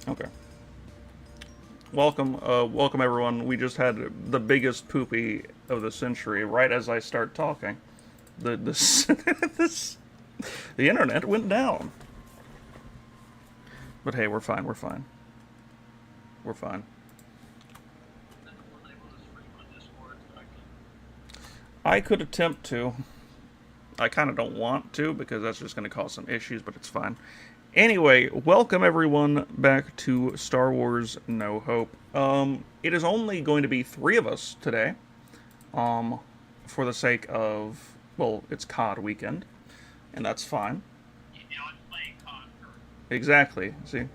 Okay. Welcome everyone. We just had the biggest poopy of the century right as I start talking. This this the internet went down. But hey, we're fine. We're fine. We're fine. I could attempt to. I kind of don't want to because that's just going to cause some issues, but it's fine. Anyway, welcome everyone back to Star Wars No Hope. It is only going to be 3 of us today. For the sake of, well, it's COD weekend, and that's fine. Exactly. See,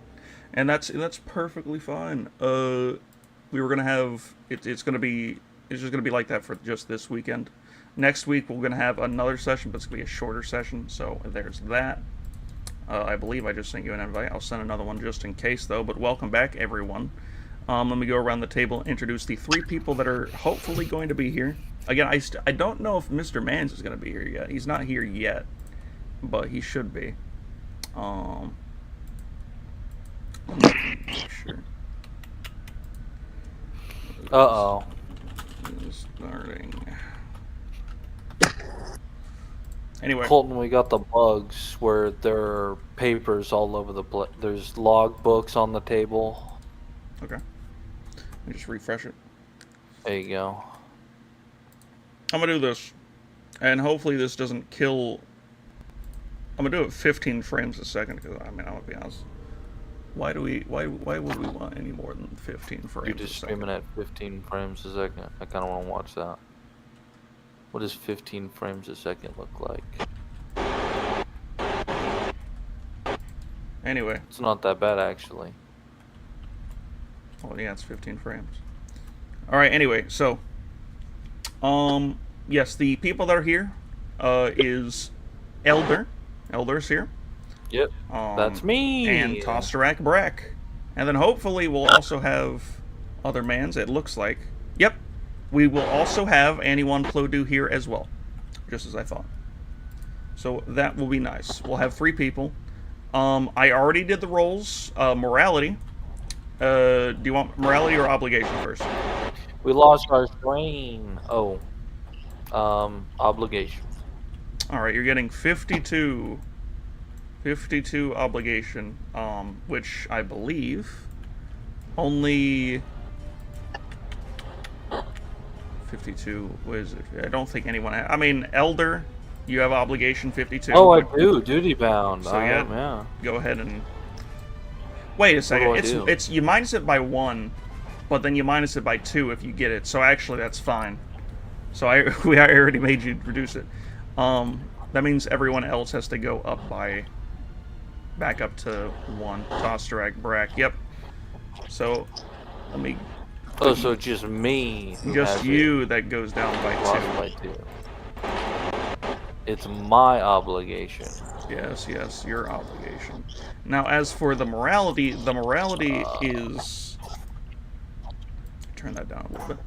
and that's perfectly fine. We were gonna have it's just gonna be like that for just this weekend. Next week we're gonna have another session, but it's gonna be a shorter session. So there's that. I believe I just sent you an invite. I'll send another one just in case though. But welcome back, everyone. Let me go around the table, introduce the 3 people that are hopefully going to be here. Again, I don't know if Mr. Mans is going to be here yet. He's not here yet, but he should be. Make sure. Uh-oh. Starting. Anyway. Colton, we got the bugs where there are papers all over the place. There's log books on the table. Okay. Let me just refresh it. There you go. I'm going to do this, and hopefully this doesn't kill... I'm going to do it 15 frames a second, because, I mean, I'm going to be honest. Why would we want any more than 15 frames You're just streaming at 15 frames a second. I kind of want to watch that. What does 15 frames a second look like? Anyway. It's not that bad, actually. Oh, yeah, it's 15 frames. Alright, anyway, so... yes, the people that are here is Elder. Elder's here. Yep, that's me. And Tosterak Brack. And then hopefully we'll also have other mans, it looks like. Yep. We will also have Anyone Plodu here as well. Just as I thought. So that will be nice. We'll have 3 people. I already did the roles. Morality. Do you want morality or obligation first? We lost our stream. Oh. Obligation. Alright, you're getting 52 obligation, which I believe only 52 was it? I don't think anyone I mean, Elder, you have obligation 52. Oh, I do, duty bound. So yeah, go ahead and wait a second. It's you minus it by 1, but then you minus it by 2 if you get it. So actually that's fine. So I already made you reduce it. That means everyone else has to go up by back up to 1. Tosterak, Brack. Yep. So let me. Oh, so just me. Just you that goes down by 2. It's my obligation. Yes, your obligation. Now, as for the morality is. Turn that down a little bit.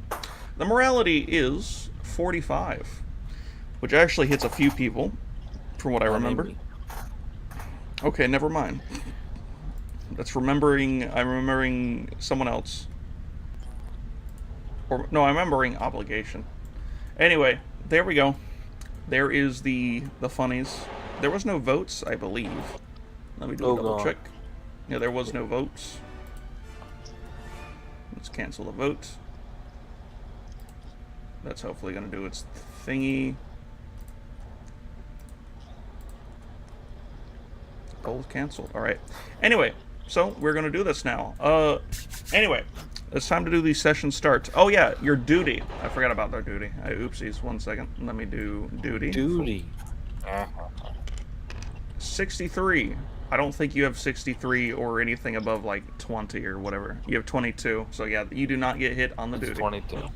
The morality is 45, which actually hits a few people, from what I remember. Okay, never mind. That's remembering. I'm remembering someone else. Or no, I'm remembering obligation. Anyway, there we go. There is the funnies. There was no votes, I believe. Let me do a double check. Yeah, there was no votes. Let's cancel the vote. That's hopefully going to do its thingy. Both canceled. Alright. Anyway, so we're going to do this now. Anyway, it's time to do the session start. Oh yeah, your duty. I forgot about their duty. Oopsies. 1 second. Let me do duty. Duty. 63. I don't think you have 63 or anything above like 20 or whatever. You have 22. So yeah, you do not get hit on the duty. 22.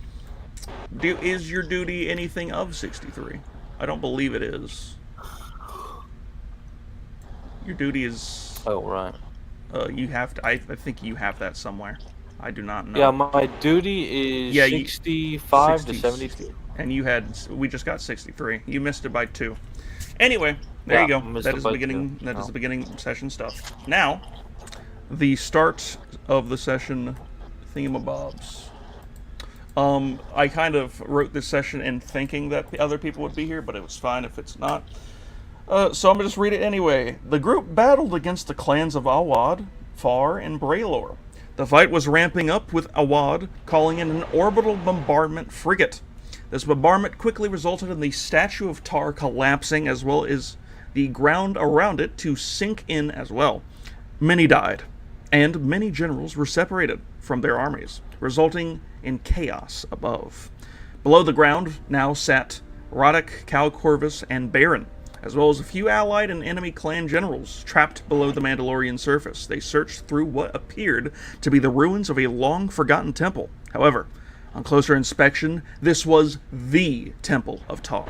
Is your duty anything of 63? I don't believe it is. Your duty is... Oh, right. You have to... I think you have that somewhere. I do not know. Yeah, my duty is 65 to 72. And you had... We just got 63. You missed it by 2. Anyway, there you go. That is the beginning. That is the beginning session stuff. Now, the start of the session thingamabobs. I kind of wrote this session in thinking that other people would be here, but it was fine if it's not. So I'm gonna just read it anyway. The group battled against the clans of Awad, Far, and Braylor. The fight was ramping up with Awad calling in an orbital bombardment frigate. This bombardment quickly resulted in the statue of Tar collapsing, as well as the ground around it to sink in as well. Many died, and many generals were separated from their armies, resulting in chaos above. Below the ground now sat Roddick, Cal Corvus, and Baron, as well as a few allied and enemy clan generals trapped below the Mandalorian surface. They searched through what appeared to be the ruins of a long-forgotten temple. However, on closer inspection, this was the Temple of Tar,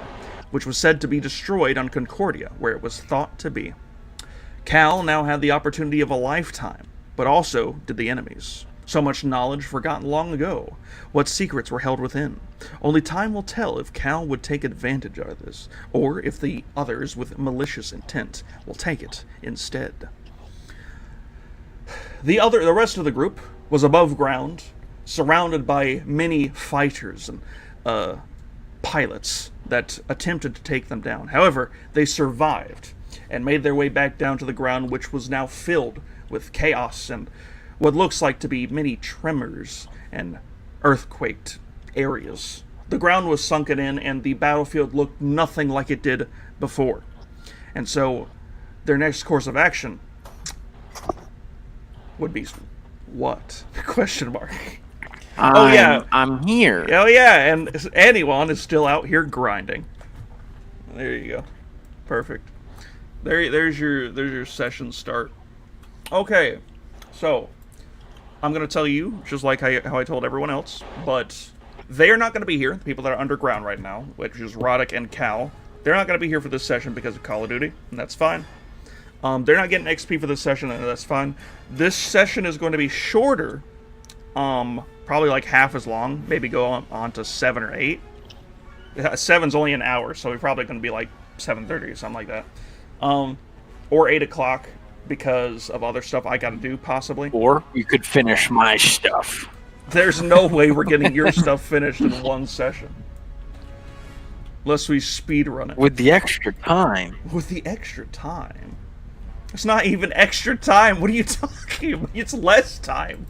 which was said to be destroyed on Concordia, where it was thought to be. Cal now had the opportunity of a lifetime, but also did the enemies. So much knowledge forgotten long ago. What secrets were held within? Only time will tell if Cal would take advantage of this, or if the others with malicious intent will take it instead. The rest of the group was above ground, surrounded by many fighters and pilots that attempted to take them down. However, they survived and made their way back down to the ground, which was now filled with chaos and what looks like to be many tremors and earthquaked areas. The ground was sunken in, and the battlefield looked nothing like it did before. And so, their next course of action would be what? Question mark. Oh yeah, I'm here. Oh yeah, and anyone is still out here grinding. There you go. Perfect. There's your session start. Okay, so I'm gonna tell you just like how I told everyone else, but they are not gonna be here. The people that are underground right now, which is Roddick and Cal, they're not gonna be here for this session because of Call of Duty, and that's fine. They're not getting XP for this session, and that's fine. This session is going to be shorter, probably like half as long, maybe go on to 7 or 8. 7's only an hour, so we're probably going to be like 7:30 or something like that. Or 8 o'clock because of other stuff I got to do, possibly. Or you could finish my stuff. There's no way we're getting your stuff finished in one session. Unless we speed run it. With the extra time. With the extra time? It's not even extra time. What are you talking about? It's less time.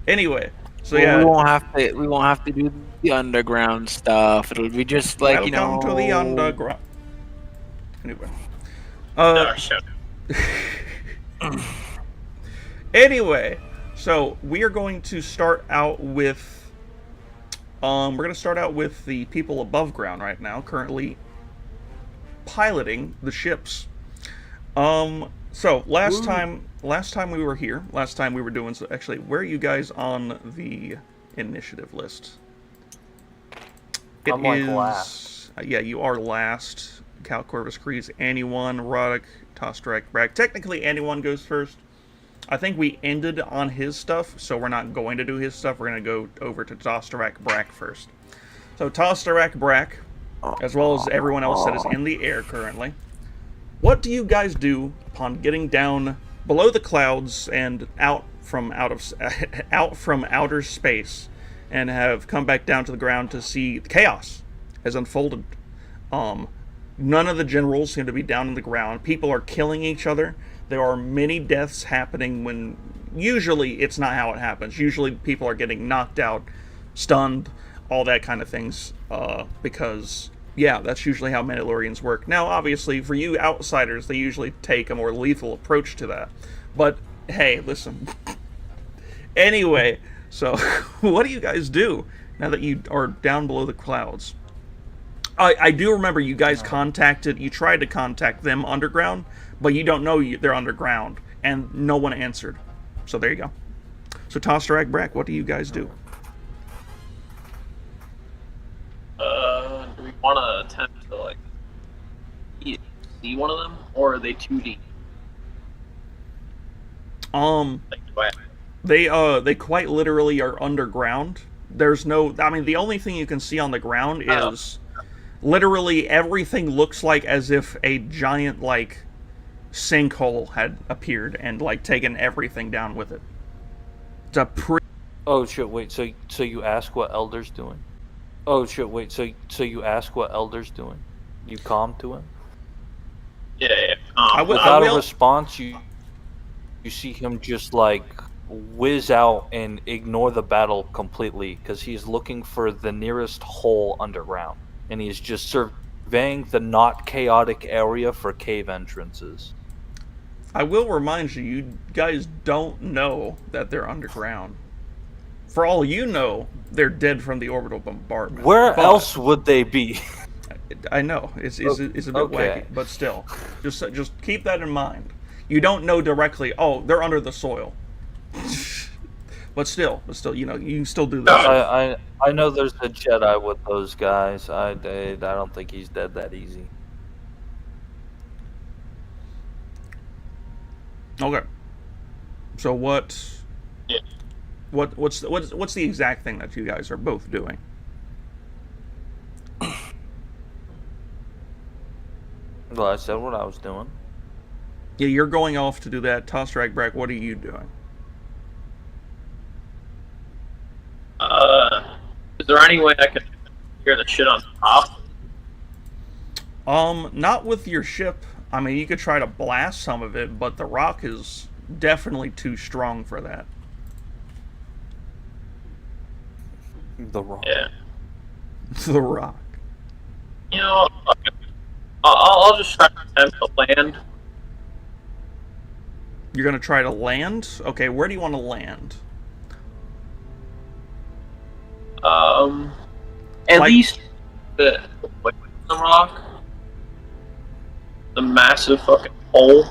Anyway, so yeah, we won't have to do the underground stuff. It'll be just like welcome to the underground. Anyway, shut up. Anyway, so we are going to start out with the people above ground right now, currently piloting the ships. So last time we were here, last time we were doing so. Actually, where are you guys on the initiative list? I'm like last. Yeah, you are last. Cal Corvus Kreese, anyone, Roddick, Tostrack, Brack. Technically, anyone goes first. I think we ended on his stuff, so we're not going to do his stuff. We're going to go over to Tostrack Brack first. So Tostrack Brack, as well as everyone else that is in the air currently. What do you guys do upon getting down below the clouds and out from outer space, and have come back down to the ground to see the chaos has unfolded? None of the generals seem to be down on the ground. People are killing each other. There are many deaths happening when usually it's not how it happens. Usually people are getting knocked out, stunned, all that kind of things, because yeah, that's usually how Mandalorians work. Now, obviously, for you outsiders, they usually take a more lethal approach to that. But, hey, listen. Anyway, so, what do you guys do now that you are down below the clouds? I do remember you guys you tried to contact them underground, but you don't know they're underground, and no one answered. So, there you go. So, Tostrack Brack, what do you guys do? Do we want to attempt to like see one of them, or are they too deep? They quite literally are underground. There's no, I mean, the only thing you can see on the ground is literally everything looks like as if a giant like sinkhole had appeared and like taken everything down with it. It's a Oh shit! Wait. So you ask what Elder's doing? Oh shit! Wait. So you ask what Elder's doing? You calm to him. Yeah. Without a response, you see him just like whiz out and ignore the battle completely because he's looking for the nearest hole underground, and he's just surveying the not chaotic area for cave entrances. I will remind you, you guys don't know that they're underground. For all you know, they're dead from the orbital bombardment. Where But else would they be? I know it's a bit Okay. wacky, but still, just keep that in mind. You don't know directly. Oh, they're under the soil. but still, you know, you can still do that. I know there's a Jedi with those guys. I don't think he's dead that easy. Okay. So what? Yeah. What's the exact thing that you guys are both doing? Well, I said what I was doing. Yeah, you're going off to do that. Toss, Brack, what are you doing? Is there any way I can hear the shit on top? Not with your ship. I mean, you could try to blast some of it, but the rock is definitely too strong for that. The Rock. Yeah. The rock. You know, fuck it. I'll just try to attempt to land. You're gonna try to land? Okay, where do you want to land? At Like- least the rock, the massive fucking hole,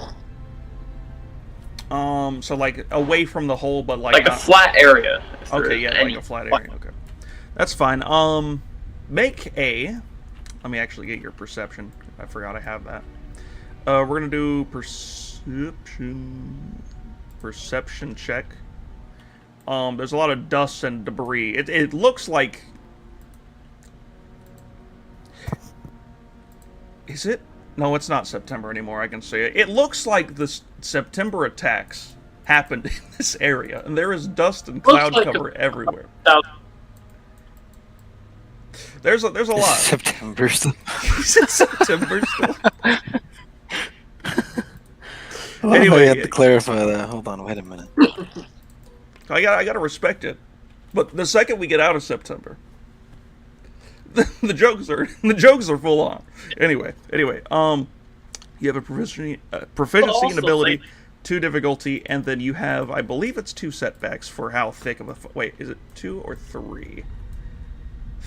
So like away from the hole, but like like a flat area. if Okay, there's yeah, any like a flat area. Okay, that's fine. Make a. Let me actually get your perception. I forgot I have that. We're gonna do perception check. There's a lot of dust and debris. It looks like. Is it? No, it's not September anymore. I can say it. It looks like the September attacks happened in this area, and there is dust and cloud like cover everywhere. Now, There's a lot. September. Is it September still? Anyway, Anyway, I have to clarify that. Hold on, wait a minute. I gotta respect it. But the second we get out of September, the jokes are full on. Anyway, you have a proficiency in ability, 2 difficulty, and then you have, I believe it's 2 setbacks for how thick of a wait, is it 2 or 3?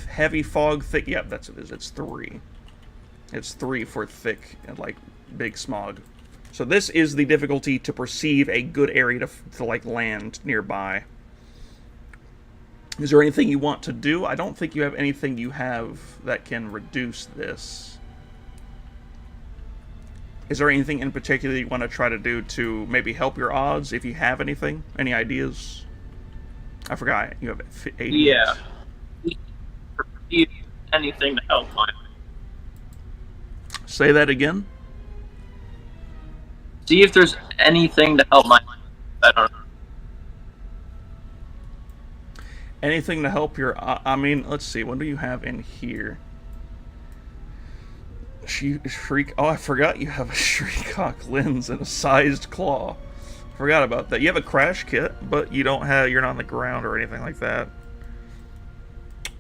Heavy fog, thick. Yep, that's it. It's 3. It's 3 for thick and like big smog. So this is the difficulty to perceive a good area to like land nearby. Is there anything you want to do? I don't think you have anything you have that can reduce this. Is there anything in particular you want to try to do to maybe help your odds, if you have anything? Any ideas? I forgot, you have 80. yeah. Anything to help my. Say that again? See if there's anything to help my. I don't know. Anything to help your... I mean, let's see. What do you have in here? Shriek... Oh, I forgot you have a Shriek-Hawk lens and a sized claw. Forgot about that. You have a crash kit, but you don't have... You're not on the ground or anything like that.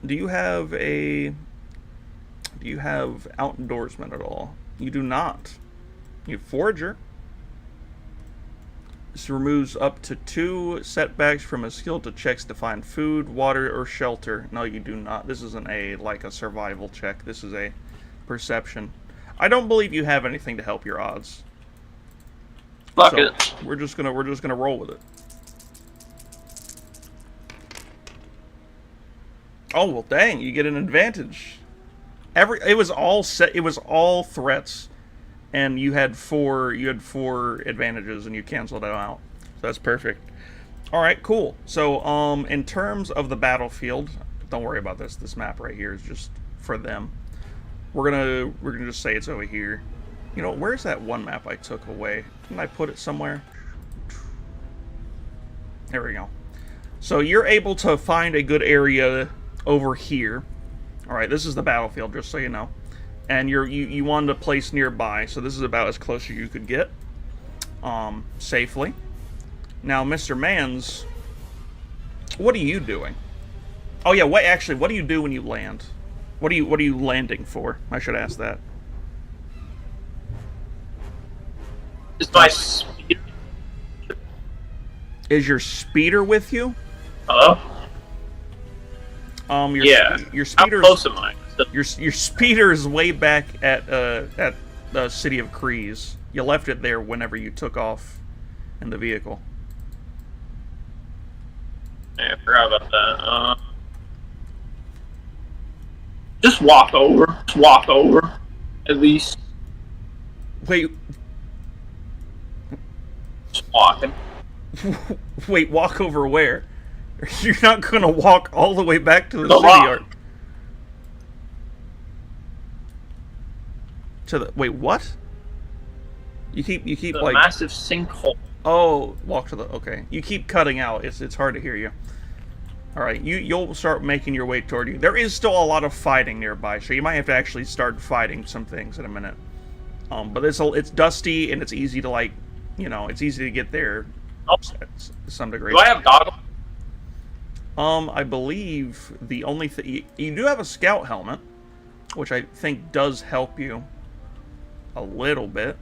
Do you have a... Do you have outdoorsman at all? You do not. You have forager. This removes up to 2 setbacks from a skill to checks to find food, water, or shelter. No, you do not. This isn't like a survival check. This is a perception. I don't believe you have anything to help your odds. Fuck So, it. we're just gonna roll with it. Oh well, dang! You get an advantage. It was all set. It was all threats, and you had 4 advantages, and you canceled it out. So that's perfect. All right, cool. So in terms of the battlefield, don't worry about this. This map right here is just for them. We're gonna just say it's over here. You know, where's that one map I took away? Didn't I put it somewhere? There we go. So you're able to find a good area over here. Alright, this is the battlefield, just so you know. And you wanted a place nearby, so this is about as close as you could get. Safely. Now, Mr. Mans, what are you doing? Oh yeah, actually, what do you do when you land? What are you landing for? I should ask that. Is my speeder? Is your speeder with you? Hello? Your How speeder's close am I? your speeder is way back at the city of Kreese. You left it there whenever you took off in the vehicle. Yeah, I forgot about that. Just walk over. Just walk over. At least. Wait, Just walking. wait, walk over where? You're not gonna walk all the way back to the The city, lot. or to the wait, what? You keep The like massive sinkhole. oh, walk to the okay. You keep cutting out. It's hard to hear you. All right, you'll start making your way toward you. There is still a lot of fighting nearby, so you might have to actually start fighting some things in a minute. But it's dusty and it's easy to like, you know, it's easy to get there Oh, to some degree. do I have goggles? I believe the only thing you do have a scout helmet, which I think does help you a little bit.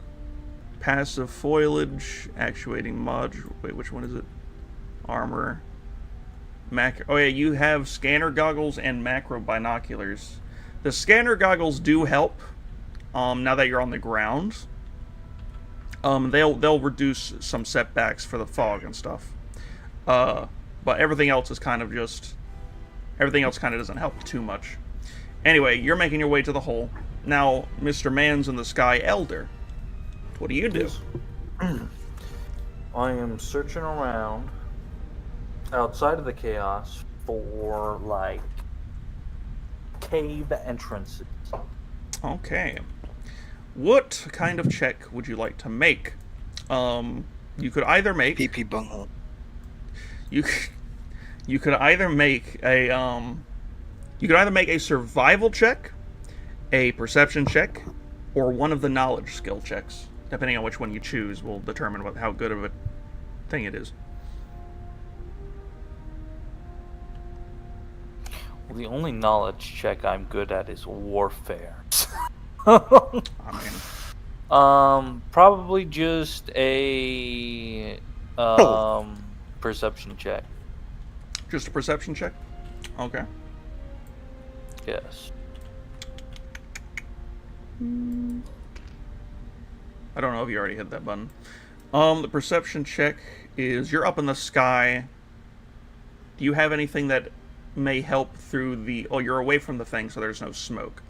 Passive foliage, actuating module. Wait, which one is it? Armor. Oh yeah, you have scanner goggles and macro binoculars. The scanner goggles do help. Now that you're on the ground, they'll reduce some setbacks for the fog and stuff. But everything else is kind of just everything else kind of doesn't help too much. Anyway, you're making your way to the hole. Now, Mr. Man's in the Sky Elder. What do you do? I am searching around outside of the chaos for like cave entrances. Okay. What kind of check would you like to make? You could either make PP bunghole. you could either make a survival check, a perception check, or one of the knowledge skill checks. Depending on which one you choose will determine how good of a thing it is. Well, the only knowledge check I'm good at is warfare. I mean, Probably just a perception check. just a perception check? Okay. Yes. I don't know if you already hit that button. The perception check is you're up in the sky. Do you have anything that may help through the... Oh, you're away from the thing, so there's no smoke.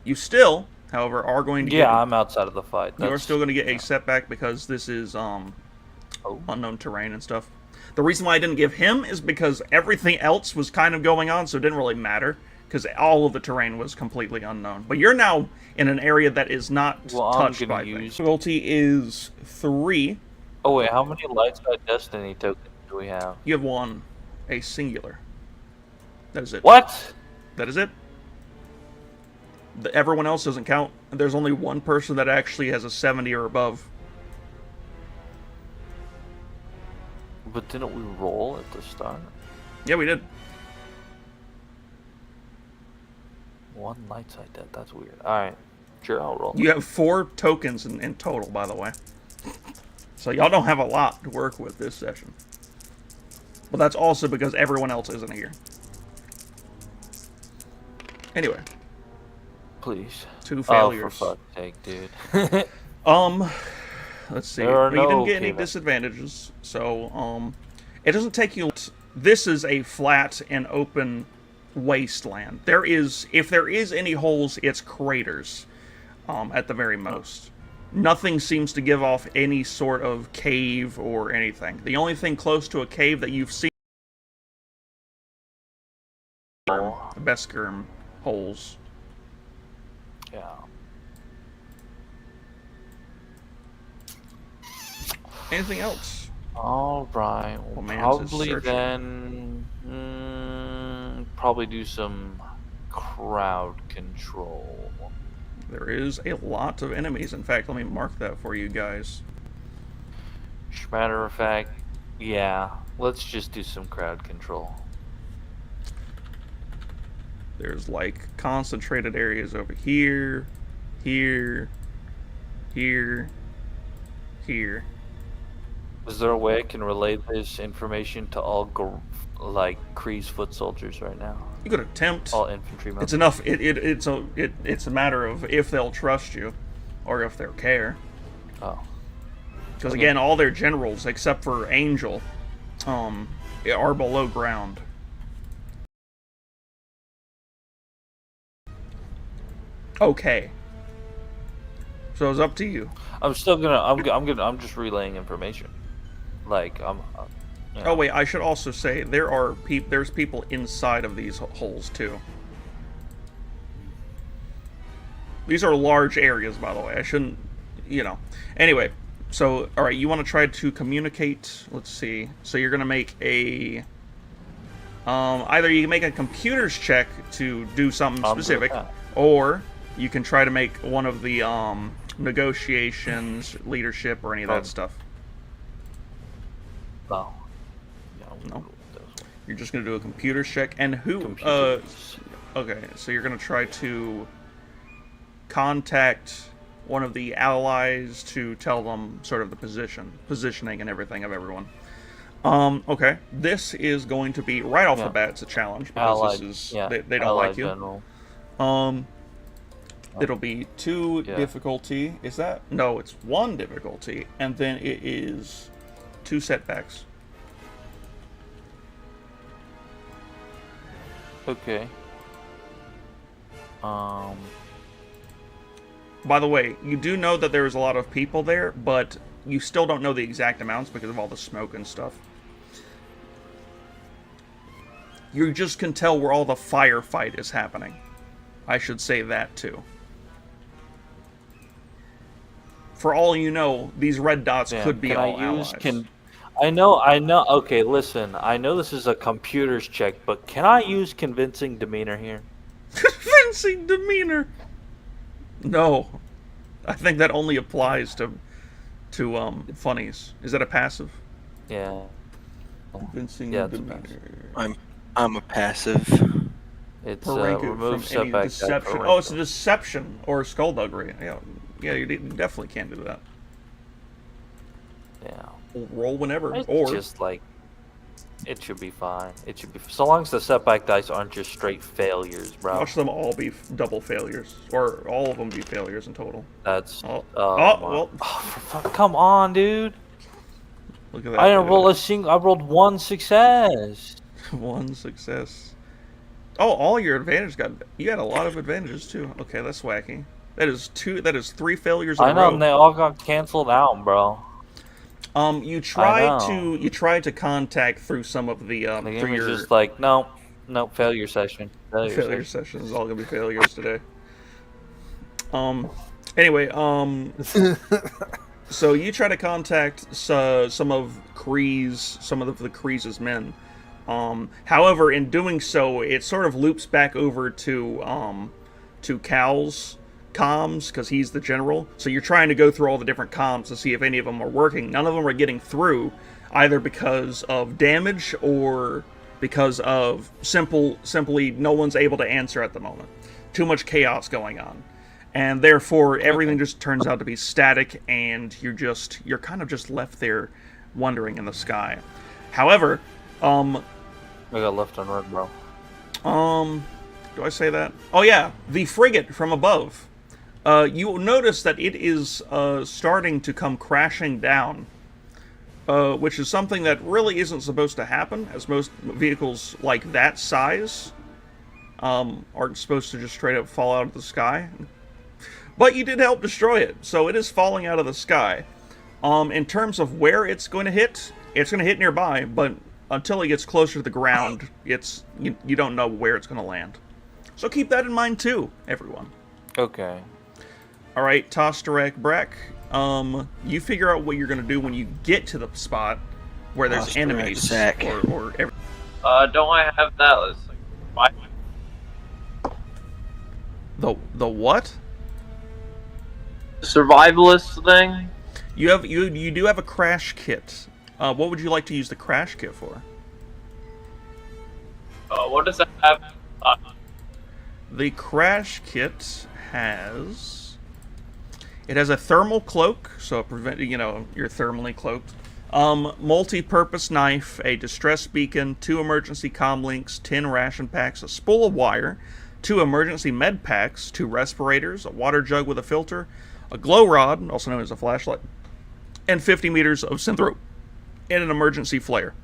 You still, however, are going to Yeah, I'm outside of the fight. You're still going to get a setback because this is unknown terrain and stuff. The reason why I didn't give him is because everything else was kind of going on, so it didn't really matter. Because all of the terrain was completely unknown. But you're now in an area that is not touched by things. Difficulty is 3. Oh wait, how many light side destiny tokens do we have? You have 1. A singular. That is it. What? That is it. Everyone else doesn't count. There's only one person that actually has a 70 or above. But didn't we roll at the start? Yeah, we did. One light side dead. That's weird. Alright. Sure, I'll roll. You have 4 tokens in total, by the way. So y'all don't have a lot to work with this session. But that's also because everyone else isn't here. Anyway. Please. 2 failures. Oh, for fuck's sake, dude. Let's see. There are You didn't no get any cave- disadvantages, so it doesn't take you. This is a flat and open wasteland. If there is any holes, it's craters, at the very most. Nothing seems to give off any sort of cave or anything. The only thing close to a cave that you've seen are the Beskirm holes. Yeah. Anything else? All right. Oh, We'll man, this is probably searching. then probably do some crowd control. There is a lot of enemies. In fact, let me mark that for you guys. Matter of fact, yeah. Let's just do some crowd control. There's like concentrated areas over here, here, here, here. Is there a way I can relay this information to all Kree's foot soldiers right now? You could attempt. All infantry members. It's enough. It's a matter of if they'll trust you, or if they'll care. Oh. Because again, all their generals except for Angel, are below ground. Okay. So it's up to you. I'm still gonna. I'm just relaying information. Like I'm. You know. Oh wait, I should also say there's people inside of these holes too. These are large areas, by the way. I shouldn't, Anyway, so all right, you want to try to communicate? Let's see. So you're gonna make a. Either you can make a computer's check to do something specific, or you can try to make one of the negotiations, leadership, or any of that stuff. No. No. You're just gonna do a computer's check, and who? Computers. Okay, so you're gonna try to contact one of the allies to tell them sort of the positioning, and everything of everyone. Okay, this is going to be right off the bat. It's a challenge because Allied, this is yeah. they don't Allied like you. General. It'll be 2 difficulty. Is that no? It's 1 difficulty, and then it is 2 setbacks. Okay. By the way, you do know that there's a lot of people there, but you still don't know the exact amounts because of all the smoke and stuff. You just can tell where all the firefight is happening. I should say that too. For all you know, these red dots could be all allies. I know. Okay, listen. I know this is a computer's check, but can I use convincing demeanor here? Convincing demeanor? No. I think that only applies to funnies. Is that a passive? Yeah. Convincing demeanor. I'm a passive. It's remove setback deception. Oh, it's a deception or skullduggery. Yeah, you definitely can't do that. Yeah. Roll whenever, It's or just like it should be fine. It should be so long as the setback dice aren't just straight failures, bro. watch them all be double failures, or all of them be failures in total. That's well. Come on, dude. Look at that. I didn't roll a single. I rolled 1 success. 1 success. Oh, all your advantages you got a lot of advantages too. Okay, that's wacky. That is 3 failures in a row. I know, and they all got canceled out, bro. You tried to contact through some of the The game through was your just like, no, failure session. failure session is all gonna be failures today. Anyway, so you try to contact some of the Kree's men. However, in doing so, it sort of loops back over to Cal's comms, because he's the general. So you're trying to go through all the different comms to see if any of them are working. None of them are getting through, either because of damage or because of simply no one's able to answer at the moment. Too much chaos going on. And therefore, everything just turns out to be static, and you're kind of just left there wandering in the sky. However, I got left on red, bro. do I say that? Oh yeah, the frigate from above. You will notice that it is starting to come crashing down, which is something that really isn't supposed to happen, as most vehicles like that size aren't supposed to just straight up fall out of the sky. But you did help destroy it, so it is falling out of the sky. In terms of where it's going to hit nearby, but until it gets closer to the ground, you don't know where it's going to land. So keep that in mind too, everyone. Okay. All right, Tostarak Brack, You figure out what you're gonna do when you get to the spot where there's enemies or Don't I have that? It's like, the what? survivalist thing? You do have a crash kit. What would you like to use the crash kit for? What does that have? The crash kit has a thermal cloak, so it prevent you're thermally cloaked. Multi-purpose knife, a distress beacon, 2 emergency comm links, 10 ration packs, a spool of wire, 2 emergency med packs, 2 respirators, a water jug with a filter, a glow rod, also known as a flashlight, and 50 meters of synth rope, and an emergency flare.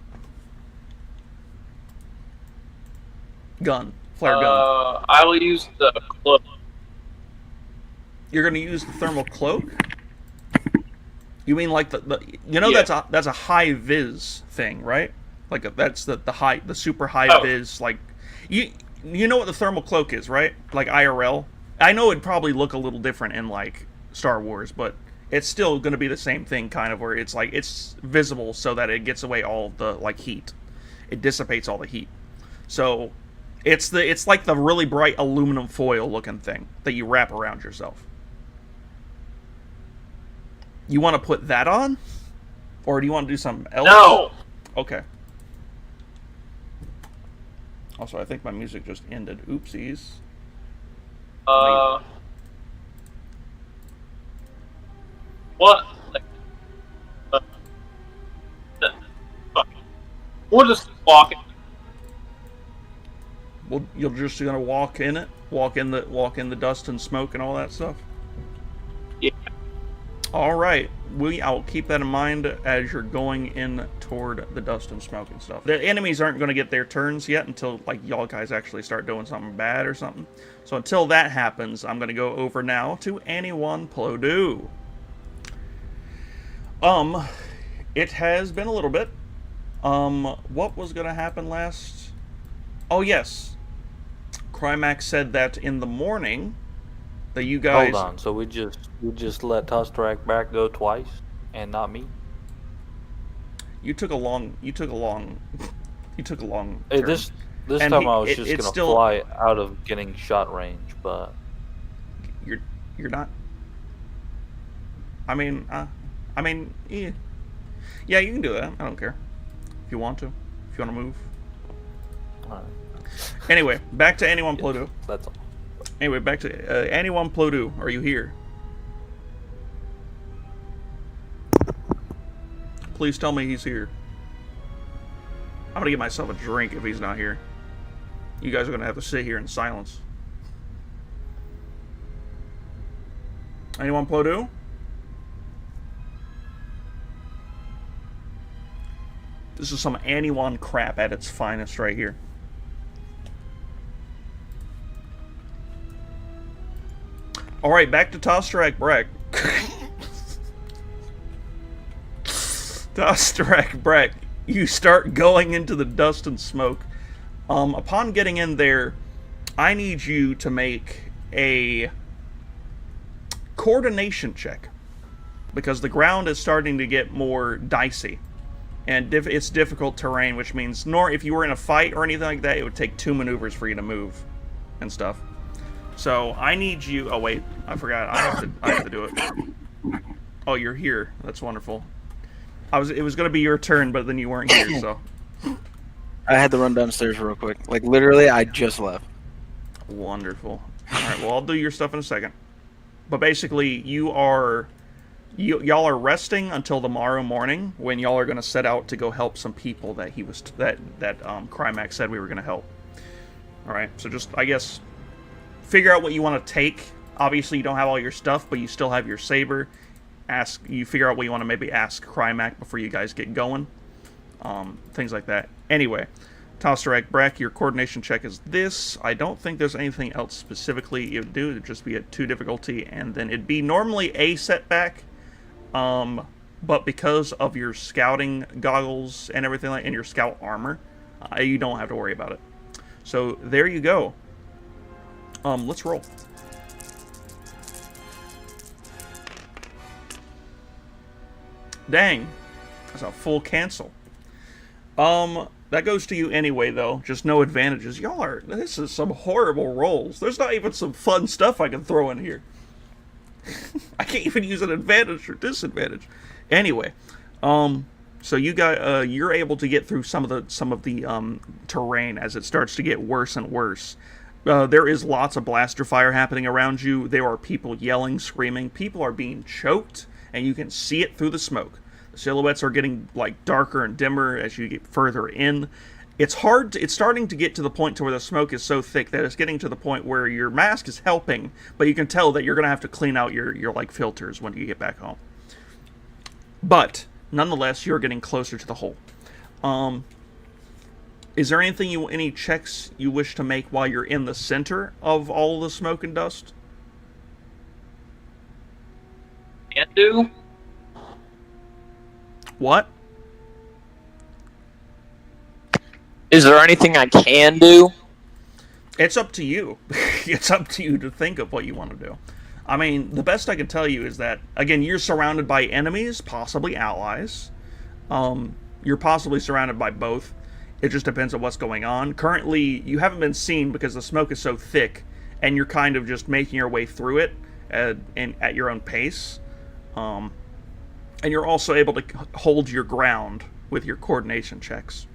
Flare gun. I will use the cloak. You're going to use the thermal cloak? You mean like Yeah. that's a high vis thing, right? Like that's the super high vis, like you know what the thermal cloak is, right? Like IRL. I know it'd probably look a little different in like Star Wars, but it's still going to be the same thing, kind of, where it's like it's visible so that it gets away all of the like heat. It dissipates all the heat. So it's like the really bright aluminum foil looking thing that you wrap around yourself. You want to put that on? Or do you want to do something else? No! Okay. Also, I think my music just ended. Oopsies. What? Like, fuck. We'll just walk it. Well, you're just gonna walk in it? Walk in the dust and smoke and all that stuff? Yeah. Alright. I'll keep that in mind as you're going in toward the dust and smoke and stuff. The enemies aren't gonna get their turns yet until like y'all guys actually start doing something bad or something. So until that happens, I'm gonna go over now to anyone Plodu. It has been a little bit. What was gonna happen last? Oh yes. Crimax said that in the morning that you guys... Hold on, so we just let Tusterak back go twice and not me? You took a long Hey, turn. this And time he- I was it- just it's gonna still- fly out of getting shot range, but You're not... I mean, yeah. Yeah, you can do that. I don't care. If you want to. If you want to move. alright, Anyway, back to anyone Plodu. that's all. Anyway, back to anyone Plodu. Are you here? Please tell me he's here. I'm gonna get myself a drink if he's not here. You guys are gonna have to sit here in silence. Anyone Plodu? This is some anyone crap at its finest right here. Alright, back to Tusterak Breck. Tusterak Breck, you start going into the dust and smoke. Upon getting in there, I need you to make a coordination check. Because the ground is starting to get more dicey. And it's difficult terrain, which means if you were in a fight or anything like that, it would take 2 maneuvers for you to move and stuff. So I need you. Oh wait, I forgot. I have to do it. Oh, you're here. That's wonderful. It was gonna be your turn, but then you weren't here. So I had to run downstairs real quick. Like literally, I just left. wonderful. All right. Well, I'll do your stuff in a second. But basically, y'all are resting until tomorrow morning when y'all are gonna set out to go help some people that Crimax said we were gonna help. All right. So just I guess. Figure out what you want to take. Obviously, you don't have all your stuff, but you still have your saber. You figure out what you want to maybe ask Crimac before you guys get going. Things like that. Anyway, Tusterak Breck, your coordination check is this. I don't think there's anything else specifically it would do. It would just be a 2 difficulty, and then it'd be normally a setback. But because of your scouting goggles and everything and your scout armor, you don't have to worry about it. So there you go. Let's roll. Dang. That's a full cancel. That goes to you anyway, though. Just no advantages. This is some horrible rolls. There's not even some fun stuff I can throw in here. I can't even use an advantage or disadvantage. Anyway, so you're able to get through some of the terrain as it starts to get worse and worse. There is lots of blaster fire happening around you. There are people yelling, screaming. People are being choked, and you can see it through the smoke. The silhouettes are getting like darker and dimmer as you get further in. It's starting to get to the point to where the smoke is so thick that it's getting to the point where your mask is helping, but you can tell that you're going to have to clean out your like filters when you get back home. But nonetheless, you're getting closer to the hole. Is there any checks you wish to make while you're in the center of all the smoke and dust? Can't do. What? Is there anything I can do? It's up to you. It's up to you to think of what you want to do. I mean, the best I can tell you is that, again, you're surrounded by enemies, possibly allies. You're possibly surrounded by both. It just depends on what's going on. Currently, you haven't been seen because the smoke is so thick, and you're kind of just making your way through it at your own pace. And you're also able to hold your ground with your coordination checks.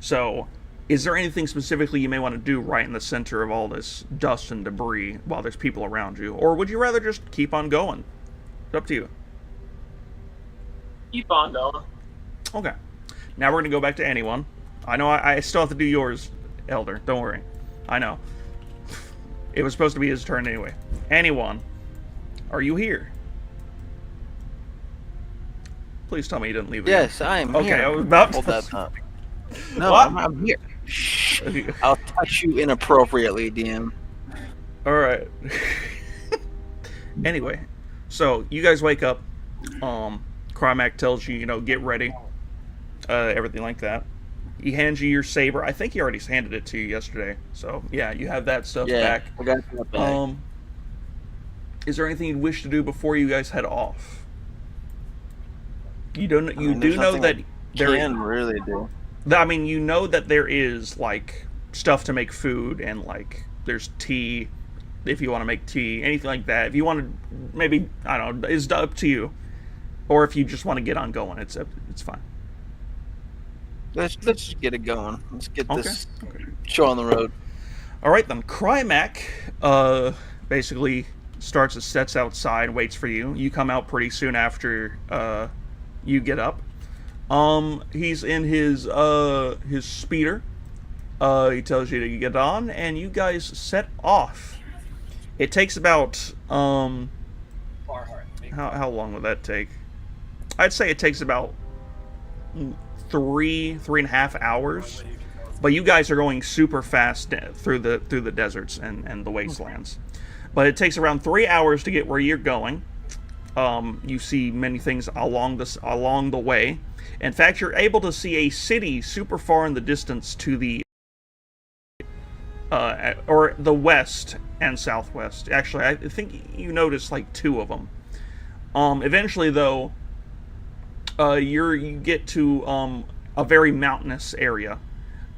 So, is there anything specifically you may want to do right in the center of all this dust and debris while there's people around you? Or would you rather just keep on going? It's up to you. Keep on going. Okay. Now we're going to go back to anyone. I know I still have to do yours, Elder. Don't worry. I know. It was supposed to be his turn anyway. Anyone, are you here? Please tell me you didn't leave again. Yes, I am here. Okay, I was about Hold to... that up. No, What? I'm here. Shh. I'll touch you inappropriately, DM. Alright. Anyway, so you guys wake up. Crimac tells you, get ready. Everything like that. He hands you your saber. I think he already handed it to you yesterday. So, yeah, you have that stuff back. I got that back. Is there anything you'd wish to do before you guys head off? You do know that there can really do. I mean, you know that there is like stuff to make food and like there's tea if you want to make tea, anything like that. If you want to, maybe I don't know, it's up to you. Or if you just want to get on going, it's fine. Let's just get it going. Let's get this show on the road. All right then, Crimac basically sets outside, waits for you. You come out pretty soon after you get up. He's in his speeder. He tells you to get on, and you guys set off. It takes about how long would that take? I'd say it takes about 3.5 hours. But you guys are going super fast through the deserts and the wastelands. But it takes around 3 hours to get where you're going. You see many things along the way. In fact, you're able to see a city super far in the distance to the or the west and southwest. Actually, I think you notice like two of them. Eventually, though, you get to a very mountainous area.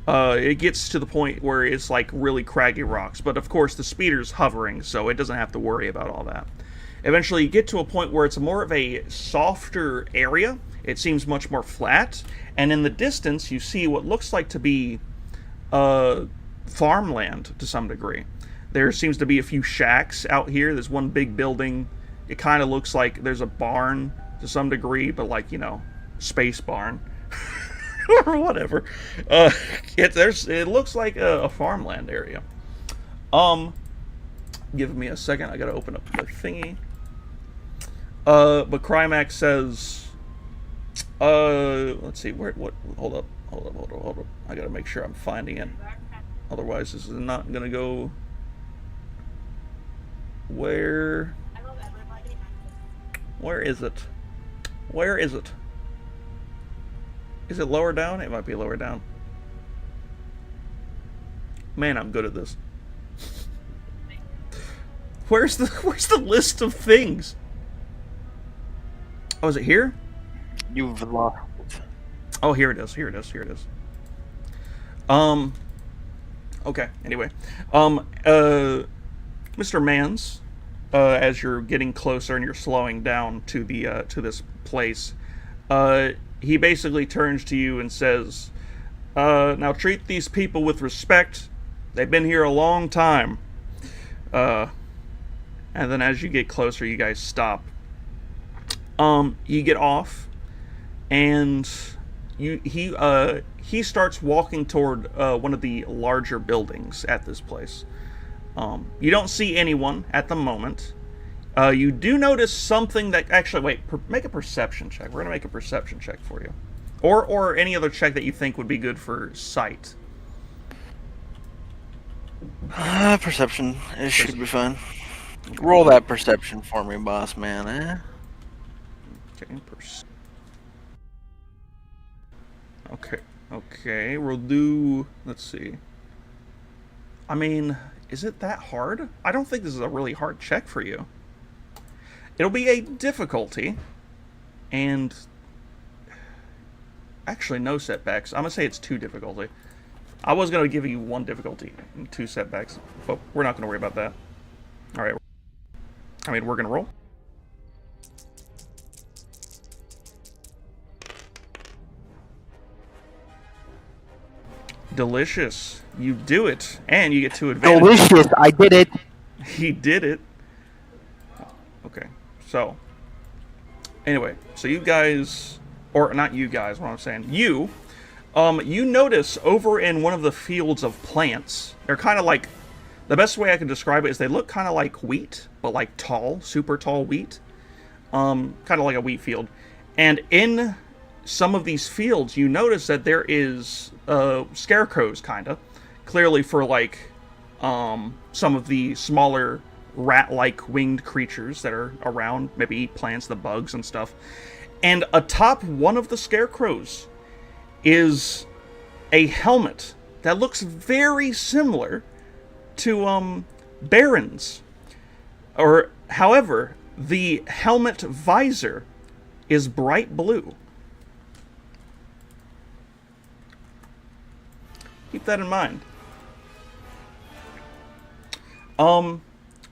It gets to the point where it's like really craggy rocks, but of course the speeder's hovering, so it doesn't have to worry about all that. Eventually, you get to a point where it's more of a softer area. It seems much more flat, and in the distance, you see what looks like to be farmland to some degree. There seems to be a few shacks out here. There's one big building. It kind of looks like there's a barn to some degree, but like, space barn. Or whatever. It looks like a farmland area. Give me a second. I gotta open up the thingy. But Crimac says, let's see, hold up. I gotta make sure I'm finding it. Otherwise, this is not gonna go. Where is it? Where is it? Is it lower down? It might be lower down. Man, I'm good at this. Where's the list of things? Oh, is it here? You've lost. Oh, here it is. Here it is. Here it is. Okay. Anyway, Mr. Mans, as you're getting closer and you're slowing down to the to this place, he basically turns to you and says, "Now treat these people with respect. They've been here a long time." And then as you get closer, you guys stop. You get off, and he starts walking toward one of the larger buildings at this place. You don't see anyone at the moment. You do notice something that actually make a perception check. We're gonna make a perception check for you, or any other check that you think would be good for sight. Perception. It should be fine. Roll that perception for me, boss man. Okay, we'll do, let's see. I mean, is it that hard? I don't think this is a really hard check for you. It'll be a difficulty, and actually no setbacks. I'm gonna say it's 2 difficulty. I was gonna give you 1 difficulty and 2 setbacks, but we're not gonna worry about that. Alright. I mean, we're gonna roll. Delicious. You do it, and you get 2 advantages. Delicious. I did it. He did it. Okay, so anyway, so you guys, or not you guys, what I'm saying, you notice over in one of the fields of plants, they're kind of like, the best way I can describe it is they look kind of like wheat, but like tall, super tall wheat, kind of like a wheat field, and in some of these fields, you notice that there is scarecrows, kind of, clearly for like some of the smaller rat-like winged creatures that are around, maybe eat plants, the bugs and stuff. And atop one of the scarecrows is a helmet that looks very similar to Baron's. However, the helmet visor is bright blue. Keep that in mind.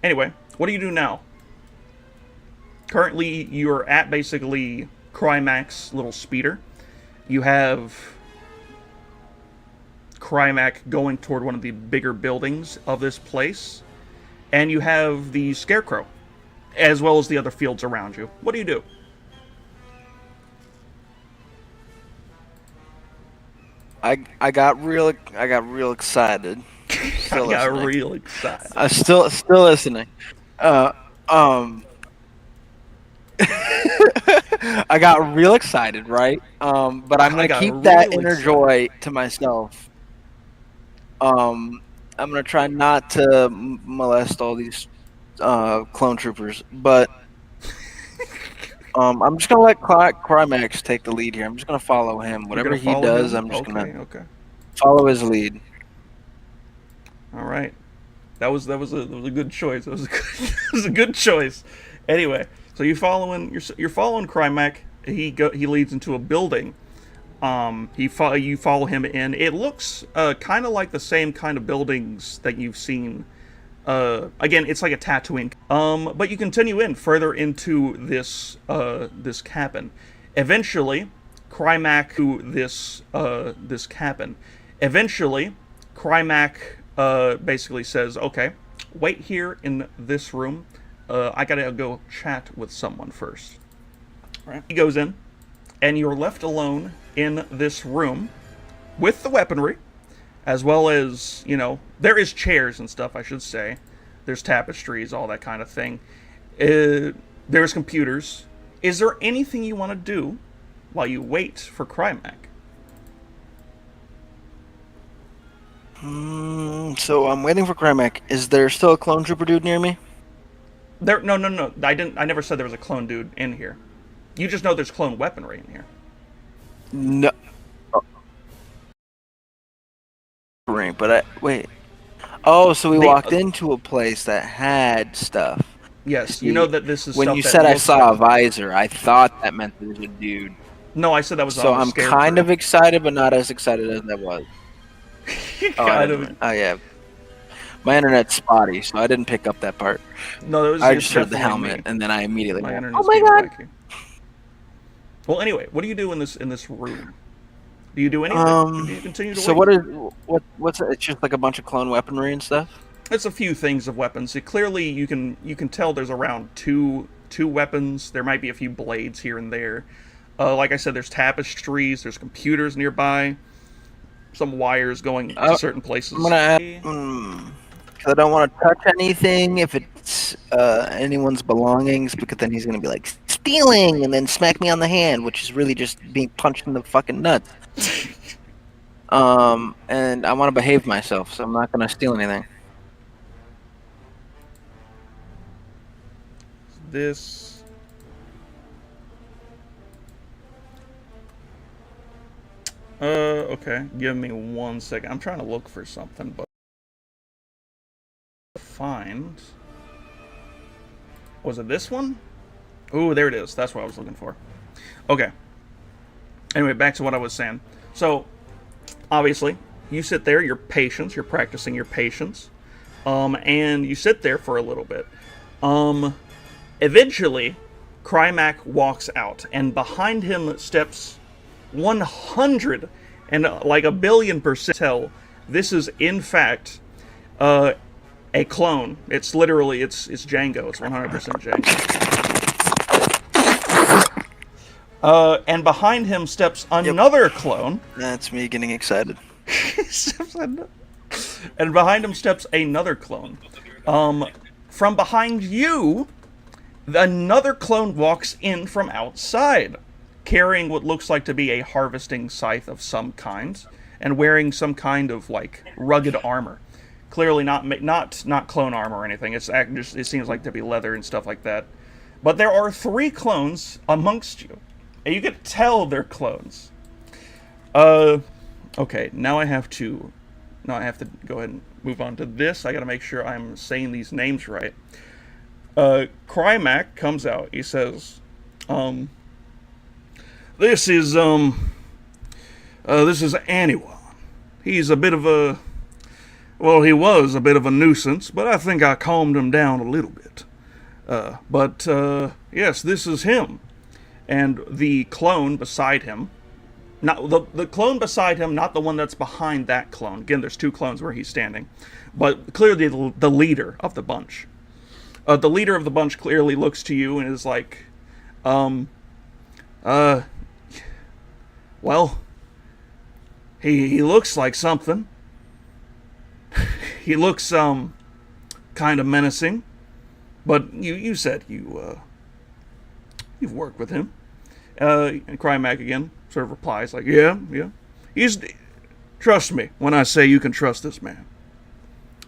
Anyway, what do you do now? Currently, you're at basically Crymac's little speeder. You have Crymac going toward one of the bigger buildings of this place. And you have the Scarecrow, as well as the other fields around you. What do you do? I got real excited. I got real excited. I'm still listening. I got real excited, right? But I'm gonna keep that inner joy to myself. I'm gonna try not to molest all these clone troopers, but I'm just gonna let Crymax take the lead here. I'm just gonna follow him. Whatever he does, I'm just gonna follow his lead. All right, that was a good choice. That was a good choice. Anyway, so you're following Crymac. He leads into a building. You follow him in. It looks kind of like the same kind of buildings that you've seen. Again, it's like a Tatooine. But you continue in further into this cabin. Eventually, Crymac to this cabin. Eventually, Crymac basically says, "Okay, wait here in this room. I gotta go chat with someone first." Right? He goes in, and you're left alone in this room with the weaponry, as well as, there is chairs and stuff, I should say. There's tapestries, all that kind of thing. There's computers. Is there anything you want to do while you wait for Crymac? So I'm waiting for Crymac. Is there still a clone trooper dude near me? No. I never said there was a clone dude in here. You just know there's clone weaponry in here. No. But wait. Oh, so we walked into a place that had stuff. Yes, you know that this is when stuff you that said I looks saw like a visor, I thought that meant there was a dude. No, I said that was. So I was I'm scared kind for. of excited, but not as excited as I was. Kind of. Oh yeah. My internet's spotty, so I didn't pick up that part. No, I it's just heard the definitely helmet, me. and then I immediately My went, internet's "Oh my being god!" wacky. Well, anyway, what do you do in this room? Do you do anything? Do you continue to So wait? what's it? It's just like a bunch of clone weaponry and stuff. It's a few things of weapons. Clearly, you can tell there's around two weapons. There might be a few blades here and there. Like I said, there's tapestries. There's computers nearby. Some wires going to certain places. I'm gonna ask, 'cause I don't want to touch anything if it's anyone's belongings, because then he's gonna be like stealing and then smack me on the hand, which is really just being punched in the fucking nuts. And I want to behave myself, so I'm not gonna steal anything. This. Okay. Give me 1 second. I'm trying to look for something, but find. Was it this one? Ooh, there it is. That's what I was looking for. Okay. Anyway, back to what I was saying. So, obviously, you sit there. You're patience. You're practicing your patience. And you sit there for a little bit. Eventually, Krymac walks out, and behind him steps 100 and like a billion% tell this is in fact a clone. It's literally it's Django. It's 100% Django. And behind him steps another clone. That's me getting excited. And behind him steps another clone. From behind you, another clone walks in from outside, carrying what looks like to be a harvesting scythe of some kind, and wearing some kind of like rugged armor. Clearly not clone armor or anything. It seems like to be leather and stuff like that. But there are 3 clones amongst you, and you can tell they're clones. Okay, now I have to go ahead and move on to this. I got to make sure I'm saying these names right. Krymac comes out. He says, This is Aniwan. He's a bit of a, well, he was a bit of a nuisance, but I think I calmed him down a little bit. Yes, this is him. And the clone beside him, not the clone beside him, not the one that's behind that clone. Again, there's 2 clones where he's standing, but clearly the leader of the bunch. The leader of the bunch clearly looks to you and is like, well, he looks like something. He looks, kind of menacing. But you said you've worked with him. And Krymac again sort of replies like, yeah. Trust me when I say you can trust this man.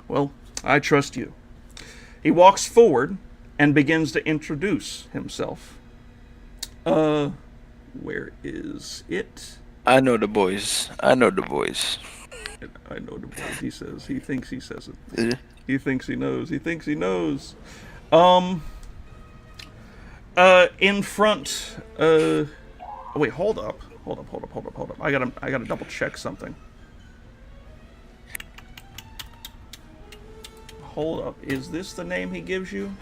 Well, I trust you. He walks forward and begins to introduce himself. Where is it? I know the boys. I know the boys, he says. He thinks he says it. He thinks he knows. In front, wait, hold up. I gotta double check something. Hold up. Is this the name he gives you?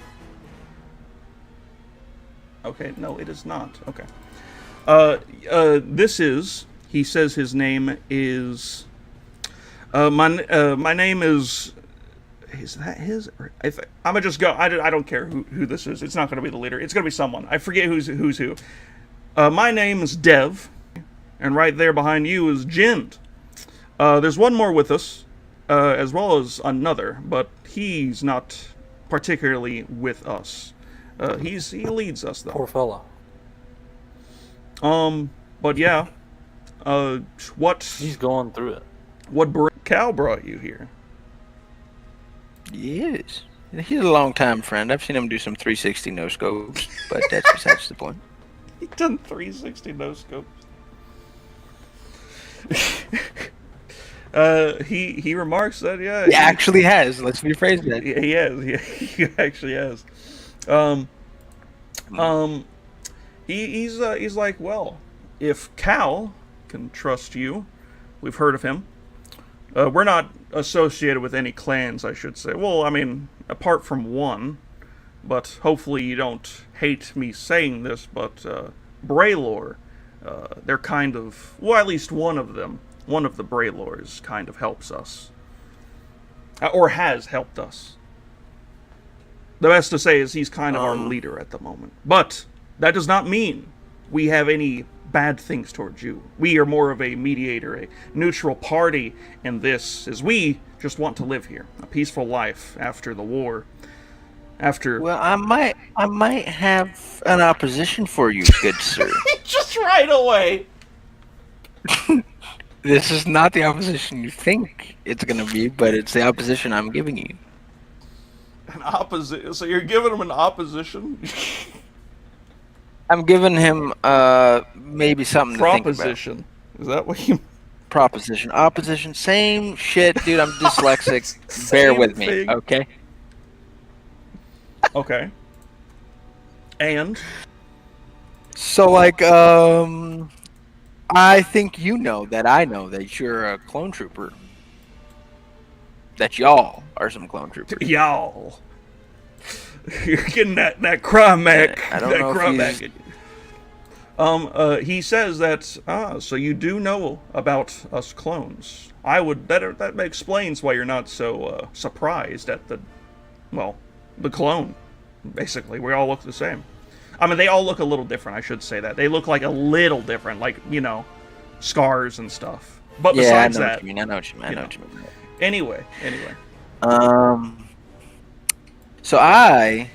Okay, no, it is not. Okay. He says his name is, my name is that his? I'm gonna just go. I don't care who this is. It's not gonna be the leader. It's gonna be someone. I forget who's who. My name is Dev, and right there behind you is Jind. There's one more with us, as well as another, but he's not particularly with us. He leads us though. Poor fella. But yeah. What? He's going through it. What Cal brought you here? He is. He's a long-time friend. I've seen him do some 360 no-scopes, but that's besides the point. He done 360 no-scopes. He remarks that, yeah. He actually has. Let's rephrase that. He has. He actually has. He's like, well, if Cal can trust you, we've heard of him. We're not associated with any clans, I should say. Well, I mean, apart from one, but hopefully you don't hate me saying this, but Braylor, they're kind of, well, at least one of them, one of the Braylors kind of helps us. Or has helped us. The best to say is he's kind of our leader at the moment. But that does not mean we have any bad things towards you. We are more of a mediator, a neutral party in this, as we just want to live here, a peaceful life after the war. Well, I might have an opposition for you, good sir. Just right away. This is not the opposition you think it's gonna be, but it's the opposition I'm giving you. An opposition. So you're giving him an opposition? I'm giving him maybe something to think about. Proposition. Is that what you? Proposition, opposition, same shit, dude. I'm dyslexic. Bear with me, thing. okay? Okay. And So, like, I think you know that you're a clone trooper. That y'all are some clone troopers. y'all, you're getting that Crimac. I don't that know if Crimac. he's- He says that. So you do know about us clones. That explains why you're not so surprised at the clone. Basically, we all look the same. I mean, they all look a little different. I should say that they look like a little different, like scars and stuff. But Yeah, besides I know that, what you mean. I know what you mean. Anyway. So I